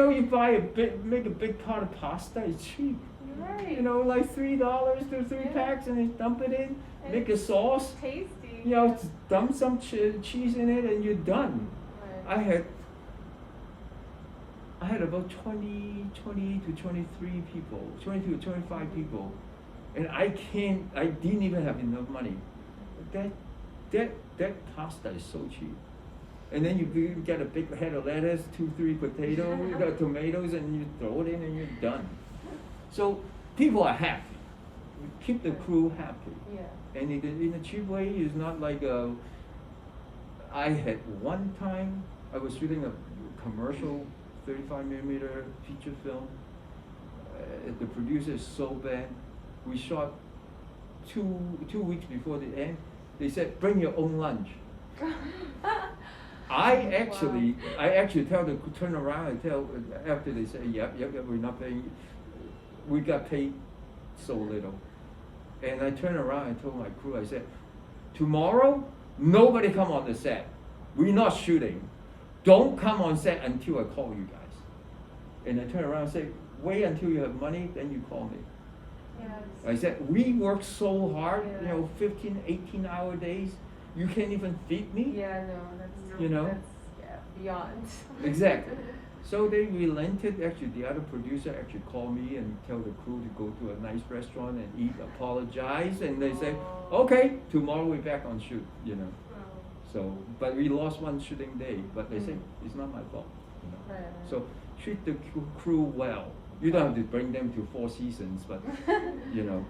make a big pot of pasta, it's cheap. Right. Like $3 to 3 packs, and then dump it in, make a sauce. Tasty. Dump some cheese in it, and you're done. Right. I had about 20 to 23 people, 20 to 25 people, and I didn't even have enough money. That pasta is so cheap. And then you get a big head of lettuce, 2-3 potatoes, tomatoes, and you throw it in and you're done. So people are happy. Keep the crew happy. Yeah. And in a cheap way, it's not like I had one time, I was shooting a commercial 35 millimeter feature film. The producer is so bad. We shot 2 weeks before the end. They said, bring your own lunch. I actually turn around and tell, after they say, yep, we're not paying, we got paid so little. And I turned around and told my crew, I said, tomorrow, nobody come on the set. We're not shooting. Don't come on set until I call you guys. And I turn around and say, wait until you have money, then you call me. Yes. I said, we work so hard, Yeah. 15, 18-hour days. You can't even feed me. Yeah, no, that's beyond. Exactly. So they relented. Actually, the other producer actually called me and tell the crew to go to a nice restaurant and eat, apologize, and they say, okay, tomorrow we're back on shoot, So, but we lost one shooting day, but they say, it's not my fault, Right. So treat the crew well. You don't have to bring them to 4 seasons, but,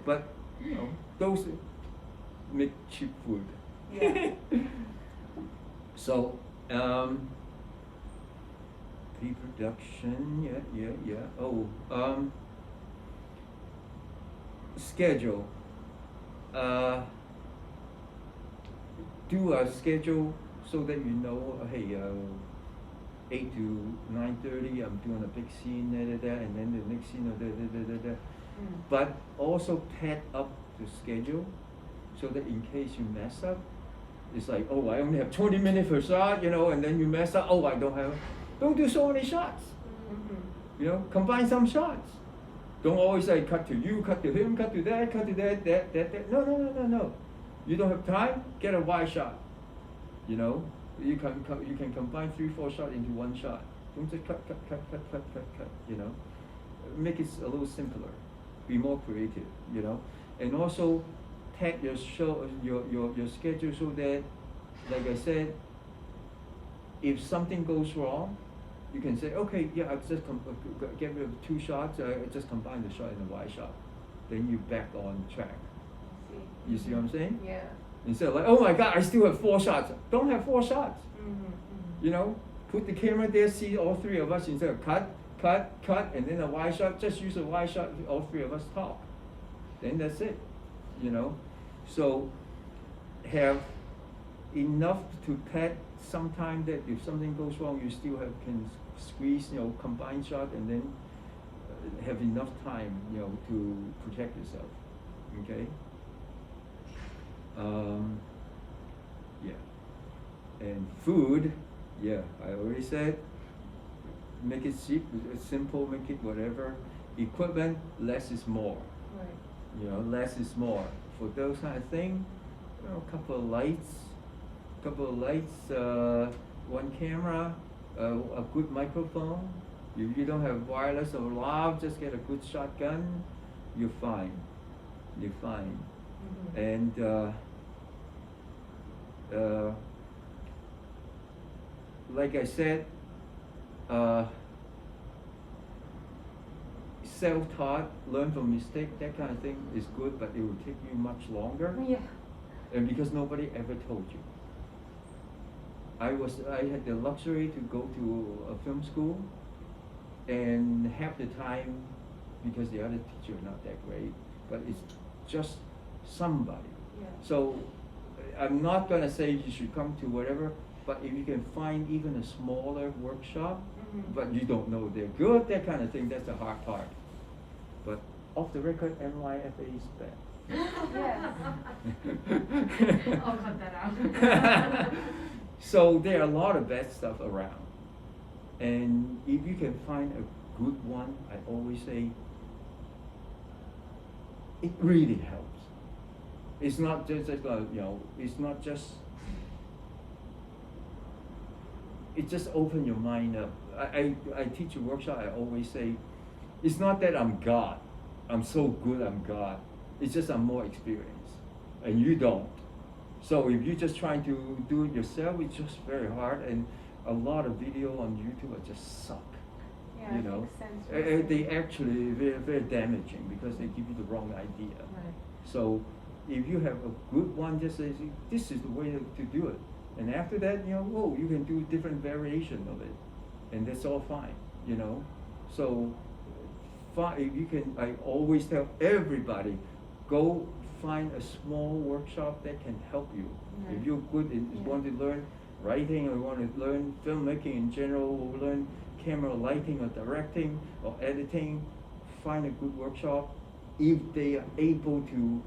but you know, those make cheap food. Yeah. So, pre-production, yeah. Oh, schedule. Do a schedule so that you know, hey, 8 to 9:30, I'm doing a big scene, and then the next scene, But also pad up the schedule so that in case you mess up, it's like, oh, I only have 20 minutes per shot, you know, and then you mess up, oh, I don't do so many shots. You know, combine some shots. Don't always say cut to you, cut to him, cut to that, that. No. You don't have time, get a wide shot. You know, you can combine 3-4 shots into one shot. Don't just cut, you know. Make it a little simpler. Be more creative, you know. And also tag your show your schedule so that, like I said, if something goes wrong, you can say, okay, yeah, I'll just get rid of 2 shots, I just combine the shot in a wide shot. Then you back on track. You see what I'm saying? Yeah. Instead of like, oh my God, I still have 4 shots. Don't have 4 shots. You know, put the camera there, see all 3 of us instead of cut, and then a wide shot. Just use a wide shot, all 3 of us talk. Then that's it. You know, so have enough to pad sometime that if something goes wrong, you still can squeeze, you know, combine shot, and then have enough time, you know, to protect yourself. Okay. Yeah. And food, yeah, I already said, make it cheap, simple, make it whatever. Equipment, less is more. Right. You know, less is more. For those kind of things, you know, a couple of lights, one camera, a good microphone. If you don't have wireless or loud, just get a good shotgun, you're fine. And like I said, self-taught, learn from mistake, that kind of thing is good, but it will take you much longer. Yeah. And because nobody ever told you. I had the luxury to go to a film school, and half the time, because the other teacher are not that great, but it's just somebody. Yeah. So I'm not gonna say you should come to whatever, but if you can find even a smaller workshop, but you don't know they're good, that kind of thing, that's the hard part. But off the record, NYFA is bad. Yes. I'll cut that out. So there are a lot of bad stuff around. And if you can find a good one, I always say, it really helps. It's not just you know, it's not just, it just opens your mind up. I teach a workshop, I always say, it's not that I'm God. I'm so good, I'm God. It's just I'm more experienced, and you don't. So if you're just trying to do it yourself, it's just very hard, and a lot of video on YouTube just suck. Yeah, You know, makes sense. they actually very, very damaging because they give you the wrong idea. Right. So if you have a good one, just say, this is the way to do it. And after that, you know, oh, you can do different variation of it, and that's all fine, you know. So if you can, I always tell everybody, go find a small workshop that can help you. Right. If you're good and Yeah. want to learn writing, or want to learn filmmaking in general, or learn camera lighting or directing or editing, find a good workshop. If they are able to,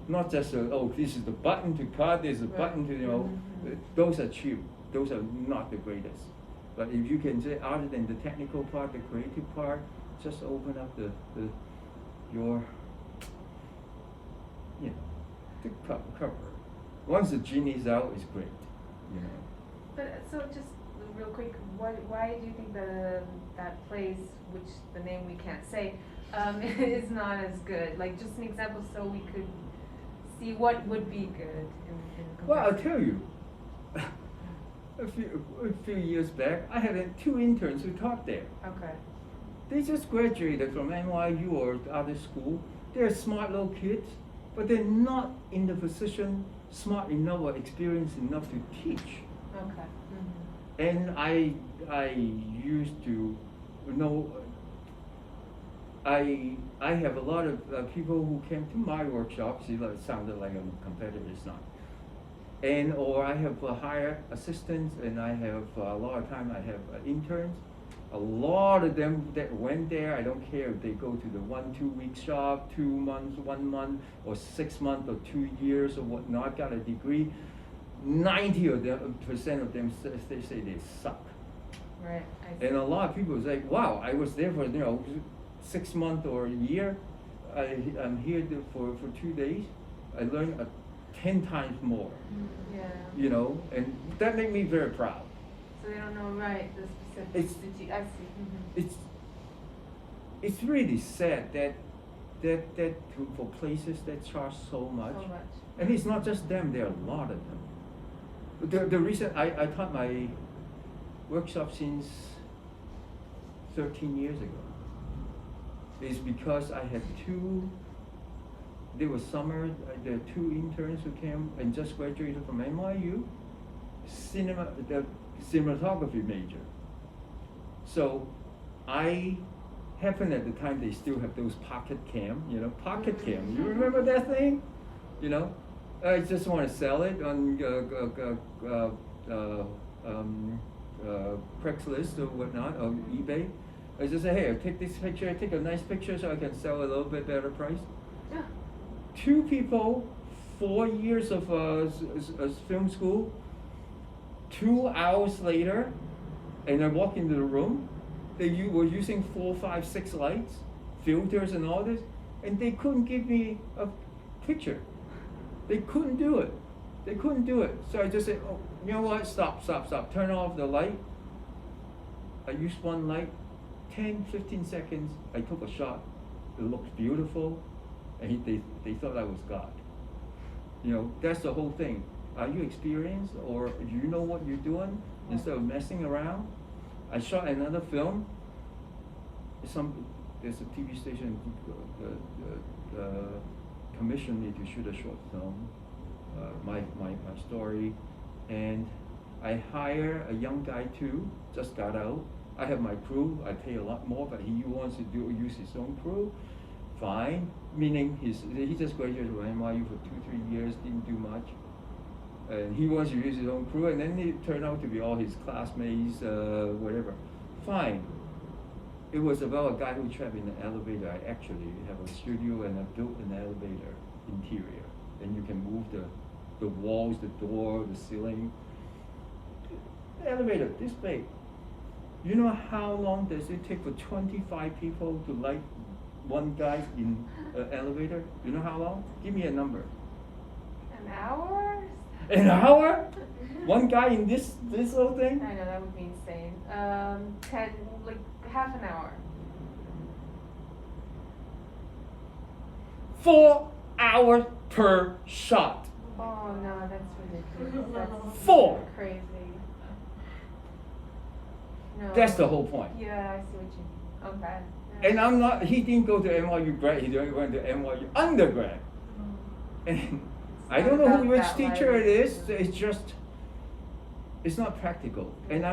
not just oh, this is the button to cut, this is the Right. button to, you know, those are cheap. Those are not the greatest. But if you can say, other than the technical part, the creative part, just open up your, you know, the cover. Once the genie's out, it's great, you know. But so just real quick, why do you think that place, which the name we can't say, is not as good? Like just an example, so we could see what would be good in Well, I'll comparison. tell you. A few years back, I had 2 interns who taught there. Okay. They just graduated from NYU or other school. They're smart little kids. but they're not in the position, smart enough or experienced enough to teach. Okay. And I used to know, I have a lot of people who came to my workshops. It sounded like I'm a competitor, it's not. And or I have hired assistants, and I have a lot of time I have interns. A lot of them that went there, I don't care if they go to the 1-2 week shop, 2 months, 1 month, or 6 months, or 2 years, or whatnot, got a degree. 90% of them they say they suck. Right. I see. And a lot of people say, wow, I was there for 6 months or a year. I'm here for 2 days. I learned 10 times more. Yeah. And that made me very proud. So they don't know the It's- specifics. I see. It's really sad that for places that charge so much. So much. And it's not just them, there are a lot of them. The reason I taught my workshop since 13 years ago is because I had there was summer, there were 2 interns who came and just graduated from NYU, the cinematography major. So I happened at the time they still have those pocket cam, pocket cam. You remember that thing? I just want to sell it on Craigslist or whatnot, or eBay. I just say, hey, take this picture, take a nice picture so I can sell a little bit better price. Yeah. 2 people, 4 years of film school, 2 hours later, and I walk into the room, they were using 4, 5, 6 lights, filters and all this, and they couldn't give me a picture. They couldn't do it. So I just said, oh, you know what, stop, turn off the light. I used one light, 10, 15 seconds, I took a shot. It looked beautiful, and they thought I was God. That's the whole thing. Are you experienced, or do you know what you're doing instead of messing around? I shot another film. There's a TV station commissioned me to shoot a short film, my story, and I hire a young guy too, just got out. I have my crew, I pay a lot more, but he wants to use his own crew. Fine, meaning he just graduated from NYU for 2-3 years, didn't do much. And he wants to use his own crew, and then it turned out to be all his classmates, whatever. Fine. It was about a guy who trapped in an elevator. I actually have a studio, and I built an elevator interior. And you can move the walls, the door, the ceiling. The elevator, this big. You know how long does it take for 25 people to light one guy in an elevator? You know how long? Give me a number. An hour? An hour? One guy in this little thing? I know, that would be insane. Half an hour. 4 hours per shot. Oh no, that's ridiculous. That's 4. crazy. No. That's the whole point. Yeah, I see what you mean. Okay. Yeah. And he didn't go to NYU grad, he went to NYU undergrad. And I don't know which teacher it is, it's not practical. And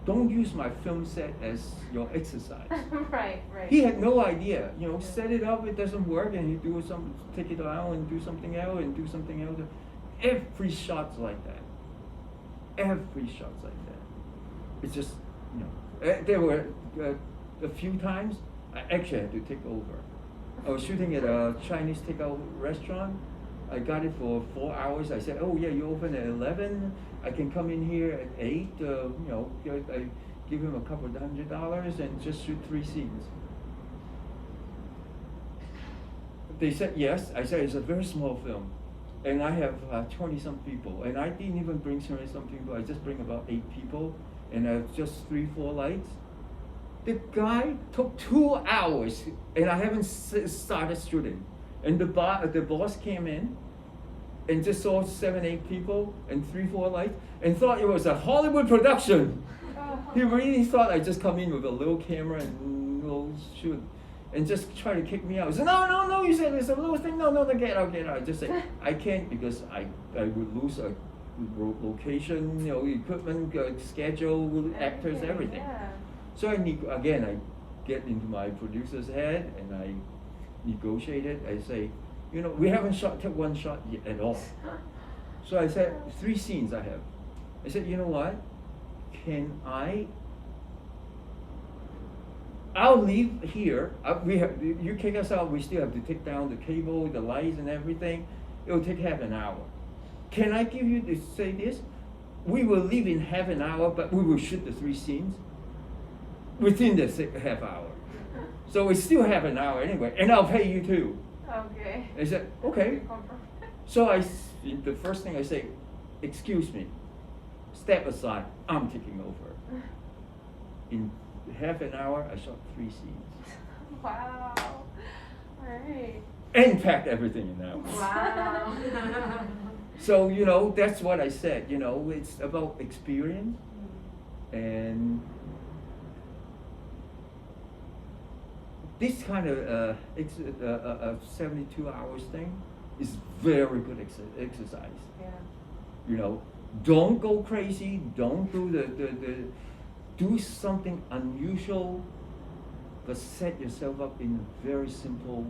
don't use my film set as your exercise. Right. He had no idea, set it up, it doesn't work, and you take it out and do something else and do something else. Every shot's like that. It's just, there were a few times I actually had to take over. I was shooting at a Chinese takeout restaurant. I got it for 4 hours. I said, oh yeah, you open at 11. I can come in here at 8. I give him a couple of $100 and just shoot 3 scenes. They said yes. I said it's a very small film, and I have 20-some people, and I didn't even bring 20-some people. I just bring about 8 people, and I have just 3-4 lights. The guy took 2 hours, and I haven't started shooting. And the boss came in and just saw 7-8 people and 3-4 lights and thought it was a Hollywood production. He really thought I just come in with a little camera and shoot. and just try to kick me out. I said, no, you said there's a little thing, no, get out. I just say, I can't because I would lose a location, equipment, schedule, actors, everything. Yeah. So I get into my producer's head and I negotiate it. I say, we haven't took one shot yet at all. So I said, 3 scenes I have. I said, you know what? I'll leave here. You kick us out, we still have to take down the cable, the lights and everything. It'll take half an hour. Can I give you to say this? We will leave in half an hour, but we will shoot the 3 scenes within the half hour. So it's still half an hour anyway, and I'll pay you too. Okay. I said, okay. So the first thing I say, excuse me, step aside, I'm taking over. In half an hour, I shot 3 scenes. Wow. Alright. And packed everything in that one. Wow. So, that's what I said, it's about experience. And this kind of a 72 hours thing is very good exercise. Yeah. Don't go crazy. Don't do do something unusual, but set yourself up in a very simple,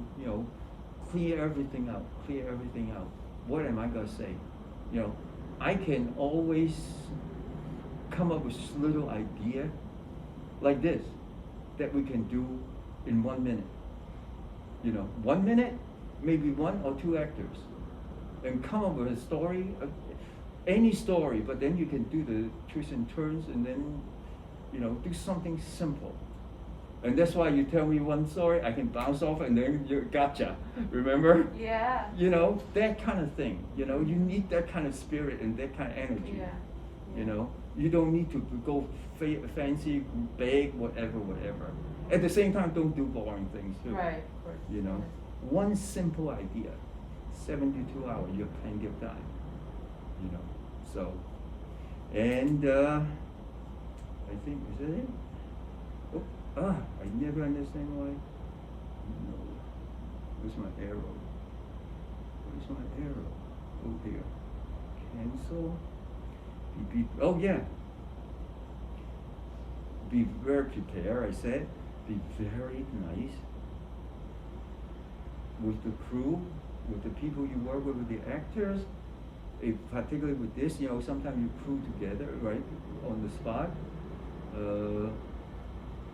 clear everything out. What am I gonna say? I can always come up with little idea like this that we can do in 1 minute. 1 minute, maybe 1 or 2 actors, and come up with a story, any story, but then you can do the twists and turns and then, do something simple. And that's why you tell me one story, I can bounce off and then you gotcha, remember? Yeah. That kind of thing, you need that kind of spirit and that kind of energy. Yeah. You don't need to go fancy, big, whatever. At the same time, don't do boring things too. Right, of course. One simple idea, 72 hours, you have plenty of time. So, and I think, is that it? I never understand why. No. Where's my arrow? Oh dear. Cancel. Oh yeah. Be very prepared, I said. Be very nice with the crew, with the people you work with the actors. Particularly with this, sometimes you crew together, right, on the spot.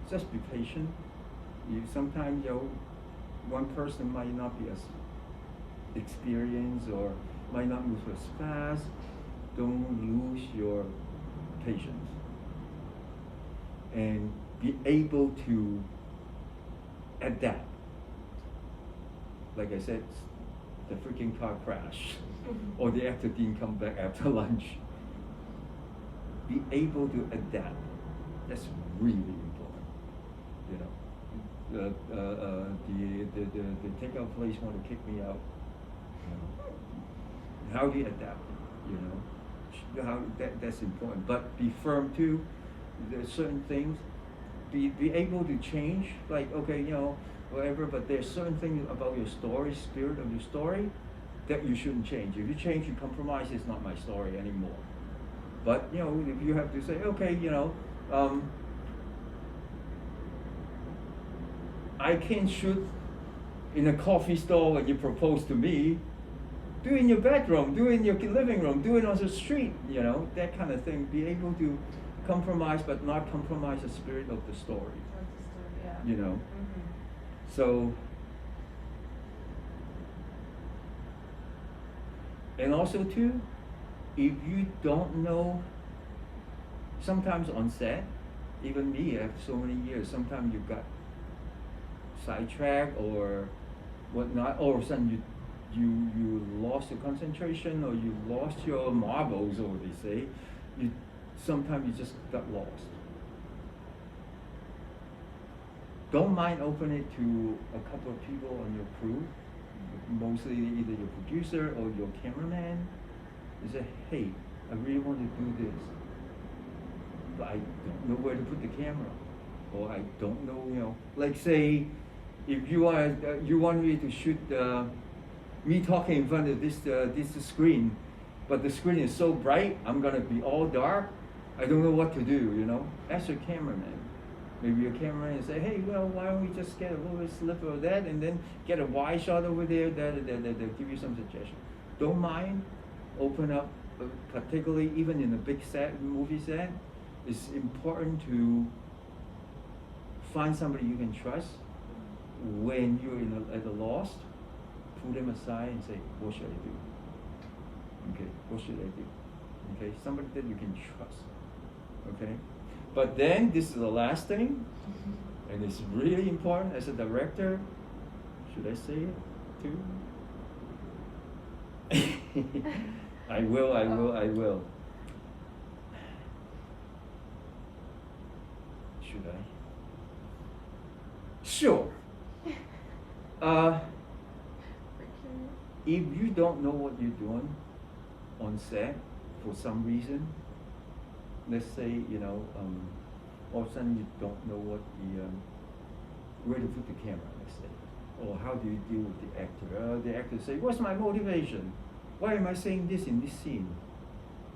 Just be patient. Sometimes one person might not be as experienced or might not move as fast. Don't lose your patience. And be able to adapt. Like I said, the freaking car crash, or the actor didn't come back after lunch. Be able to adapt. That's really important. The takeout place want to kick me out. How do you adapt? That's important. But be firm too. There's certain things. Be able to change. Like whatever. But there's certain things about your story, spirit of your story, that you shouldn't change. If you change, you compromise. It's not my story anymore. But if you have to say, okay, I can't shoot in a coffee store when you propose to me. Do it in your bedroom, do it in your living room, do it on the street, that kind of thing. Be able to compromise, but not compromise the spirit of the story. Yeah. Mm-hmm. So, and also too, if you don't know, sometimes on set, even me after so many years, sometimes you got sidetracked or whatnot, all of a sudden you lost your concentration or you lost your marbles, or they say, sometimes you just got lost. Don't mind open it to a couple of people on your crew, mostly either your producer or your cameraman. You say, hey, I really want to do this, but I don't know where to put the camera, or I don't know, like say, If you want me to shoot me talking in front of this screen, but the screen is so bright, I'm gonna be all dark. I don't know what to do. You know, ask your cameraman. Maybe your cameraman say, hey, well, why don't we just get a little bit slip of that and then get a wide shot over there? That give you some suggestion. Don't mind. Open up, particularly even in a big set, movie set. It's important to find somebody you can trust. When you're at a loss, pull them aside and say, what should I do? Okay, what should I do? Okay, somebody that you can trust. Okay, but then this is the last thing, and it's really important as a director. Should I say it too? I will. Should I? Sure. If you don't know what you're doing on set for some reason, let's say, all of a sudden you don't know what where to put the camera, let's say, or how do you deal with the actor? The actor say, what's my motivation? Why am I saying this in this scene?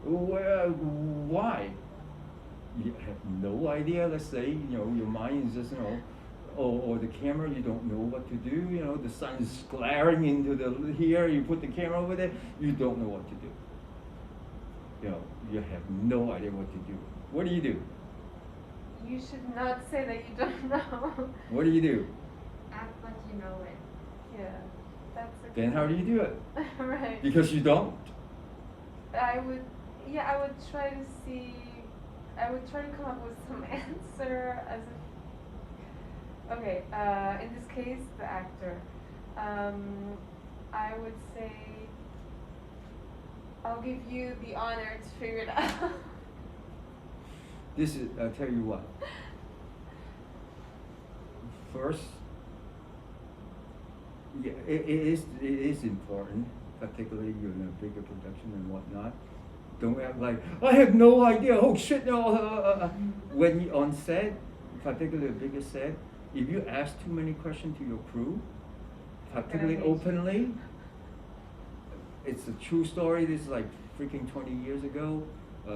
Why? You have no idea, let's say, your mind is just, or the camera, you don't know what to do, the sun is glaring into here, you put the camera over there, you don't know what to do. You have no idea what to do. What do? You should not say that you don't know. What do? Act like you know it. Yeah, that's a Then how do you do it? right. Because you don't. I would try to come up with some answer as if, okay, in this case, the actor. I would say, I'll give you the honor to figure it out. This is, I'll tell you what. First, yeah, it is important, particularly you're in a bigger production and whatnot. Don't act like, I have no idea, oh shit, no. When you're on set, particularly a bigger set, if you ask too many questions to your crew, particularly openly, it's a true story. This is like freaking 20 years ago.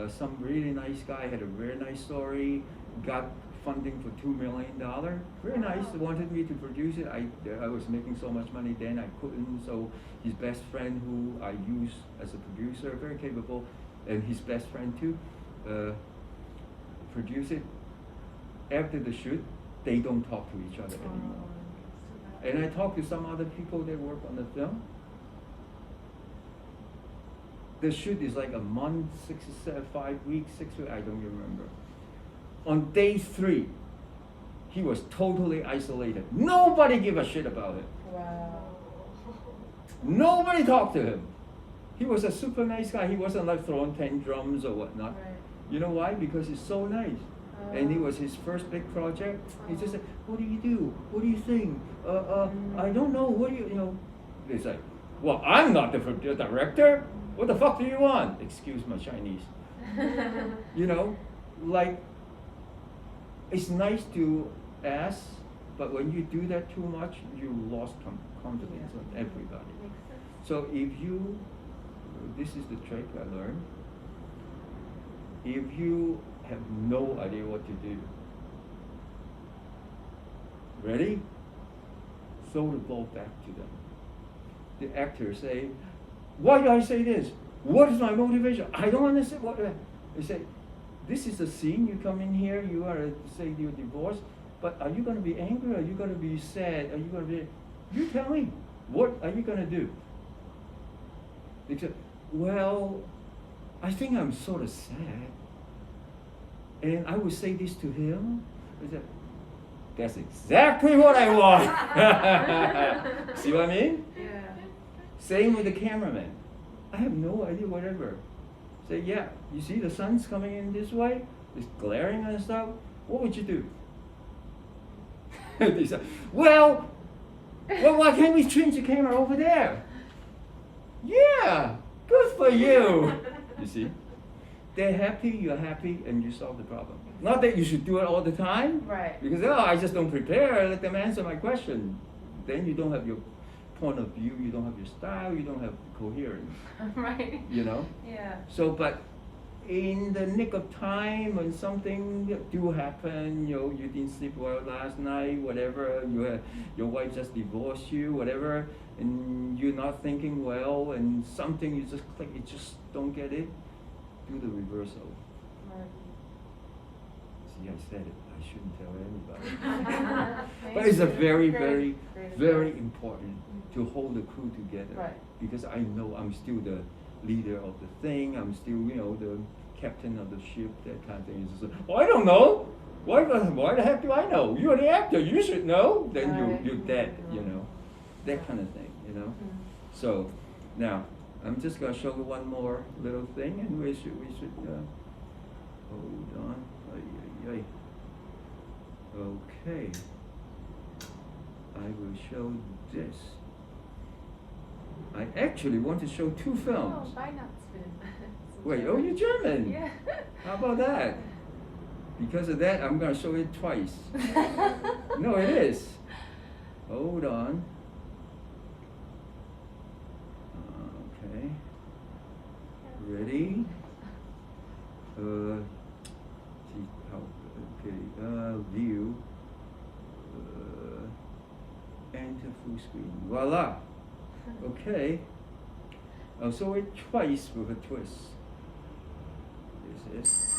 Some really nice guy had a very nice story, got funding for $2 million. Very nice, wanted me to produce it. I was making so much money then, I couldn't. So his best friend, who I use as a producer, very capable, and his best friend too, produced it. After the shoot, they don't talk to each other anymore. And I talked to some other people that work on the film. The shoot is like a month, 5 weeks, 6 weeks, I don't remember. On day 3, he was totally isolated. Nobody gave a shit about it. Wow. Nobody talked to him. He was a super nice guy. He wasn't like throwing tantrums or whatnot. Right. You know why? Because he's so nice. And it was his first big project. He just said, what do you do? What do you think? I don't know. What do you. They say, well, I'm not the director. What the fuck do you want? Excuse my Chinese. Like, it's nice to ask, but when you do that too much, you lost confidence on everybody. Makes sense. So this is the trick I learned. If you have no idea what to do, ready? Throw the ball back to them. The actor say, why do I say this? What is my motivation? I don't understand what. They say, this is a scene, you come in here, you are to say you're divorced, but are you going to be angry? Are you going to be sad? Are you going to be, you tell me, what are you going to do? They say, well, I think I'm sort of sad. And I would say this to him. I said, that's exactly what I want. See what I mean? Yeah. Same with the cameraman. I have no idea, whatever. Say, yeah, you see the sun's coming in this way, it's glaring and stuff, what would you do? They say, well, why can't we change the camera over there? Yeah, good for you. You see? they're happy, you're happy, and you solve the problem. Not that you should do it all the time. Right. Because, oh, I just don't prepare, let them answer my question. Then you don't have your point of view, you don't have your style, you don't have coherence. Right. You know? Yeah. So, but in the nick of time, when something do happen, you know, you didn't sleep well last night, whatever, your wife just divorced you, whatever, and you're not thinking well, and something you just click, you just don't get it, do the reversal. Right. See, I said it, I shouldn't tell anybody. But it's a very, very, very important to hold the crew together. Right. Because I know I'm still the leader of the thing, I'm still, you know, the captain of the ship, that kind of thing. It's just, oh, I don't know. Why the heck do I know? You're the actor, you should know. Then Right. you're dead, you know. That kind of thing, you know. So now I'm just gonna show you one more little thing, and we should hold on. Ay, ay, ay. Okay. I will show this. I actually want to show two films. Oh, Weihnachtsfilm. Wait, oh, you're German. Yeah. How about that? Because of that, I'm gonna show it twice. No, it is. Hold on. Okay. Ready? See how? Okay. View. Enter full screen. Voila. Okay. I'll show it twice with a twist. This is.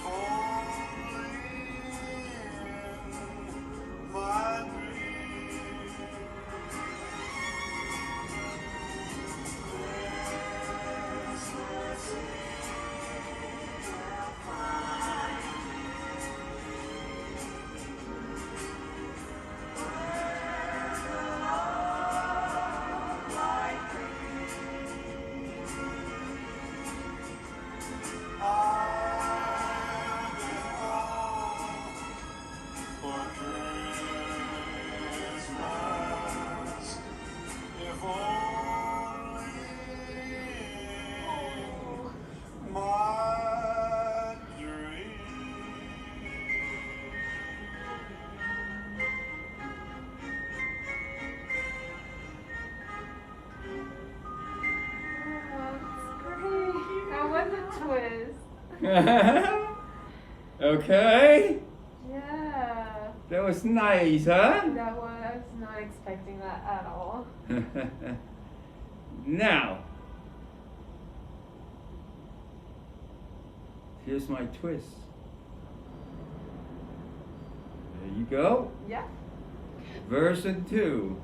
Before My dream. Oh, that's great. That was a twist. Okay, Yeah. that was nice, huh? That was, I was not expecting that at all. Now, here's my twist. There you go. Yeah. Version 2.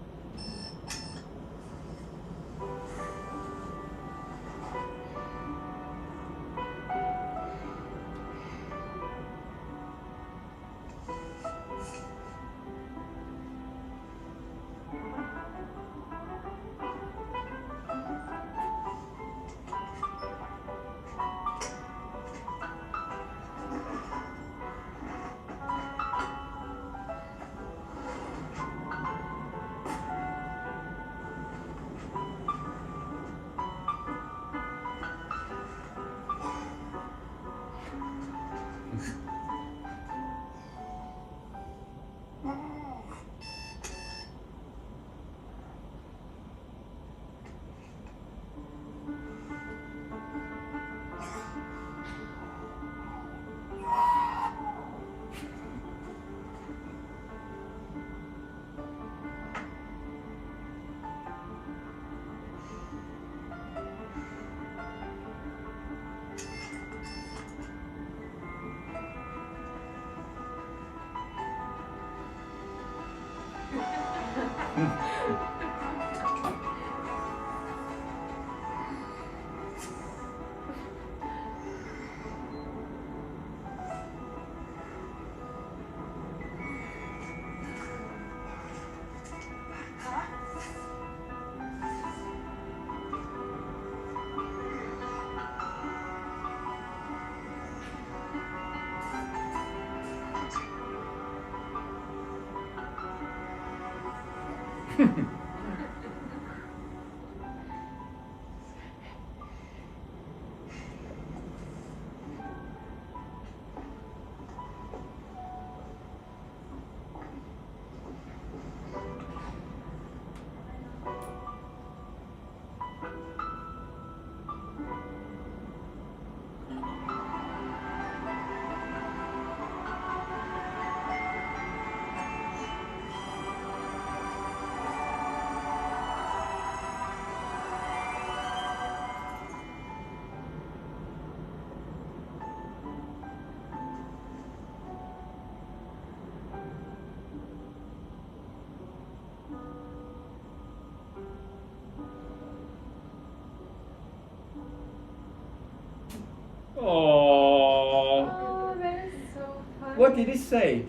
Oh, Oh, that is so funny. what did it say?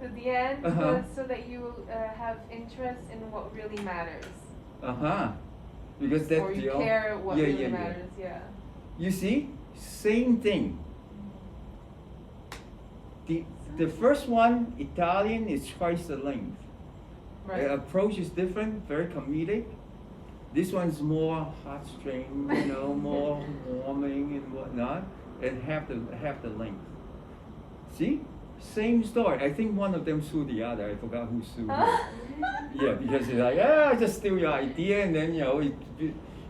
At the end, Uh-huh. so that you have interest in what really matters. Because that's or the you only. care what Yeah, really yeah, yeah. matters, yeah. You see, same thing. The first one, Italian, is twice the length. Right. The approach is different, very comedic. This one's more heartstring, more warming and whatnot, and half the length. See, same story. I think one of them sued the other. I forgot who sued. Who. Yeah, because it's like, I just steal your idea, and then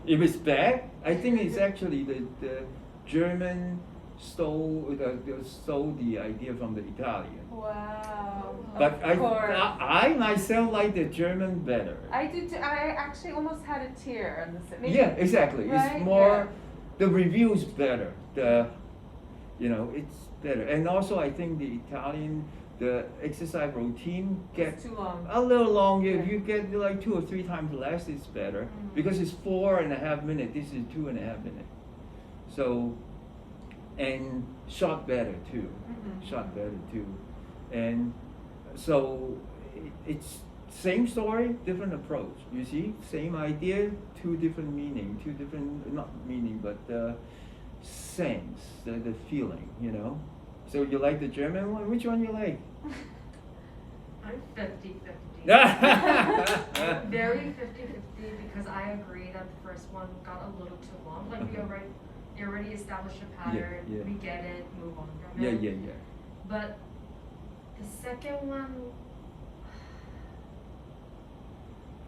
if it's bad, I think it's actually the German stole the idea from the Italian. Wow. But Of course. I myself like the German better. I did too. I actually almost had a tear on this. Maybe, Yeah, exactly. right? It's more, Yeah. the review's better. It's better. And also I think the Italian, the exercise routine gets It's too long. a little longer. Yeah. If you get like 2 or 3 times less, it's better. Mhm. Because it's 4.5 minutes, this is 2.5 minutes. So, and shot better too. Mhm. Shot better too. And so it's same story, different approach. You see, same idea, 2 different meaning, 2 different, not meaning, but sense, the feeling, So you like the German one? Which one you like? I'm 50-50. Very 50-50 because I agree that the first one got a little too long. Like we already established a pattern, yeah. we get it, move on from Yeah, it. yeah. But the second one,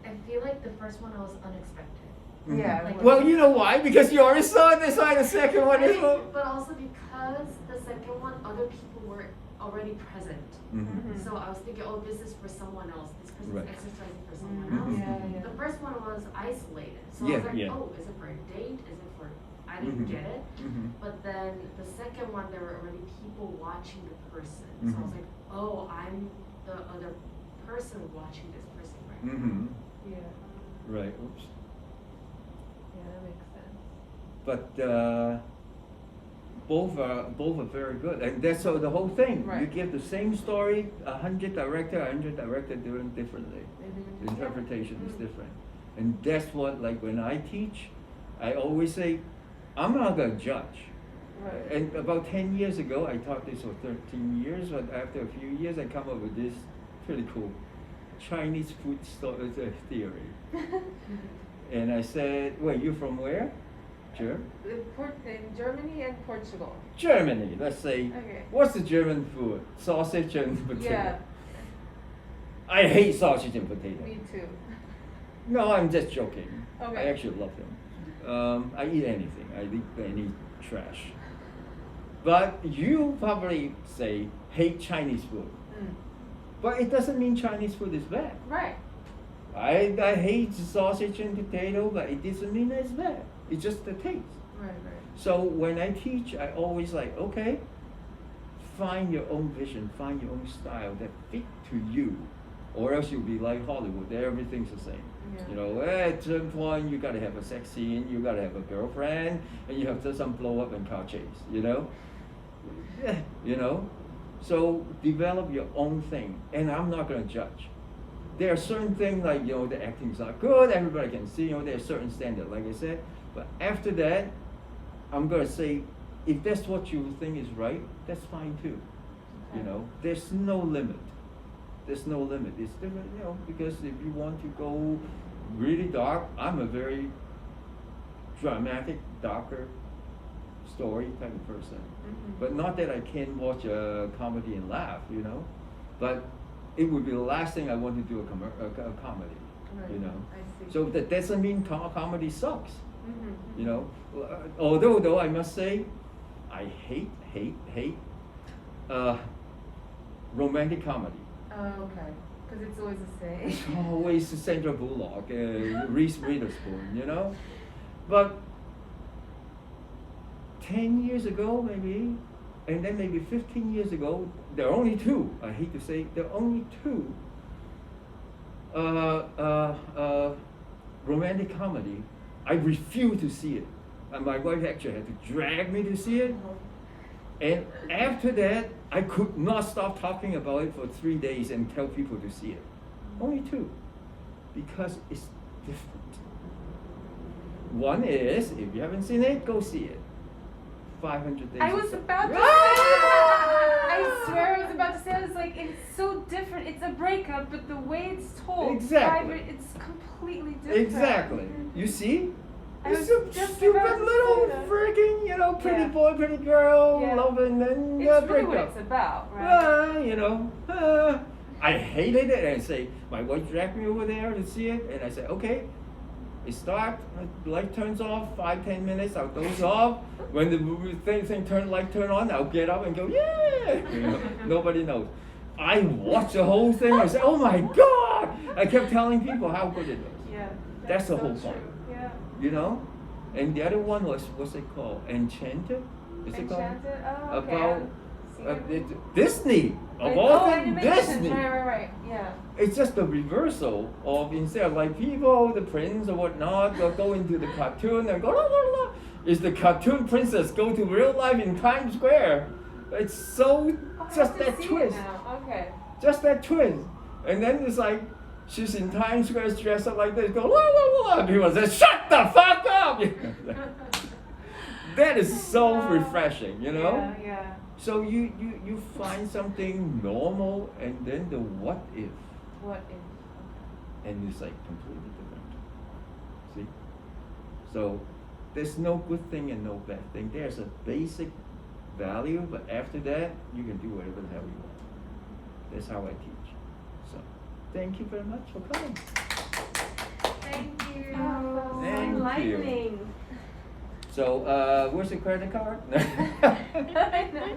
I feel like the first one was unexpected. Mhm. Yeah. Like- Well, you know why? Because you already saw this why the second one I is. think- but also because the second one, other people were already present. Mhm. So I was thinking, oh, this is for someone else. This person's Right. exercising for someone Mhm. else. Yeah, yeah. The first one was isolated. So I Yeah, was like, yeah. oh, is it for a date? Is it for, I didn't Mhm. get it. Mhm. But then the second one, there were already people watching the person. So I was Mhm. like, oh, I'm the other person watching this person right now. Mhm. Yeah. Right. Oops. Yeah, that makes sense. But both are very good, and that's so the whole thing. You Right. give the same story, 100 director doing differently. The interpretation is Mm. different, and that's what, like when I teach, I always say, I'm not gonna judge. Right. And about 10 years ago, I taught this for 13 years, but after a few years, I come up with this pretty cool Chinese food theory. And I said, wait, you from where? In Germany and Portugal. Germany, let's say. Okay. What's the German food? Sausage and potato. Yeah. I hate sausage and potato. Me too. No, I'm just joking. Okay. I actually love them. I eat anything. I eat any trash. But you probably say hate Chinese food. Mm. But it doesn't mean Chinese food is bad. Right. I hate sausage and potato, but it doesn't mean it's bad. It's just the taste. Right, right. So when I teach, I always like, okay, find your own vision, find your own style that fit to you, or else you'll be like Hollywood, everything's the same. Yeah. You know, at some point you gotta have a sex scene, you gotta have a girlfriend, and you have to some blow up and car chase. You know, you know. So develop your own thing, and I'm not gonna judge. There are certain things like, you know, the acting's not good, everybody can see, you know, there's certain standard, like I said. But after that, I'm gonna say, if that's what you think is right, that's fine too. You Okay. know, there's no limit. There's no limit. It's different, you know, because if you want to go really dark, I'm a very dramatic, darker story type of person. Mhm. But not that I can't watch a comedy and laugh, you know. But it would be the last thing I want to do a comedy, Right. you know. I see. So that doesn't mean comedy sucks, Mhm. you know. Although though I must say, I hate romantic comedy. Oh, okay. Because it's always the same. It's always Sandra Bullock, Reese Witherspoon, you know. But 10 years ago, maybe, and then maybe 15 years ago, there are only two. I hate to say, there are only two romantic comedy. I refuse to see it, and my wife actually had to drag me to see it. And after that, I could not stop talking about it for 3 days and tell people to see it. Only two, because it's different. One is, if you haven't seen it, go see it. 500 Days. I was about to say that. I swear I was about to say that. It's like, it's so different. It's a breakup, but the way it's told, Exactly. it's completely different. Exactly. You see? I It's was a just stupid about to little say that. freaking, you know, pretty Yeah. boy, pretty girl, Yeah. loving, and It's really breakup. what it's about, right? You know, I hated it, and I say, my wife dragged me over there to see it, and I said, okay, it starts, the light turns off, 5-10 minutes, I'll doze off. When the movie light turn on, I'll get up and go, yeah! You know, nobody knows. I watched the whole thing, I said, oh my God! I kept telling people how good it was. Yeah. That's the so whole true. point. Yeah. You know? And the other one was, what's it called? Enchanted? Is it called? Enchanted? Oh, okay. About Seen it? Disney! Of Like, all things, animation. Disney! Right. Yeah. It's just the reversal of, instead of like people, the prince or whatnot, they'll go into the cartoon and go, la, la, la. Is the cartoon princess go to real life in Times Square? It's so, Oh, I just have to that see it twist. now. Okay. Just that twist. And then it's like, she's in Times Square dressed up like this, go, la, la, la, la. People say, shut the fuck up! That is so Wow. refreshing, you know? Yeah. So you find something normal, and then the what if. What if? and it's like completely different. See? So there's no good thing and no bad thing. There's a basic value, but after that, you can do whatever the hell you want. That's how I teach. So thank you very much for coming. Thank you. Oh, Thank you. enlightening. So, where's the credit card? I know.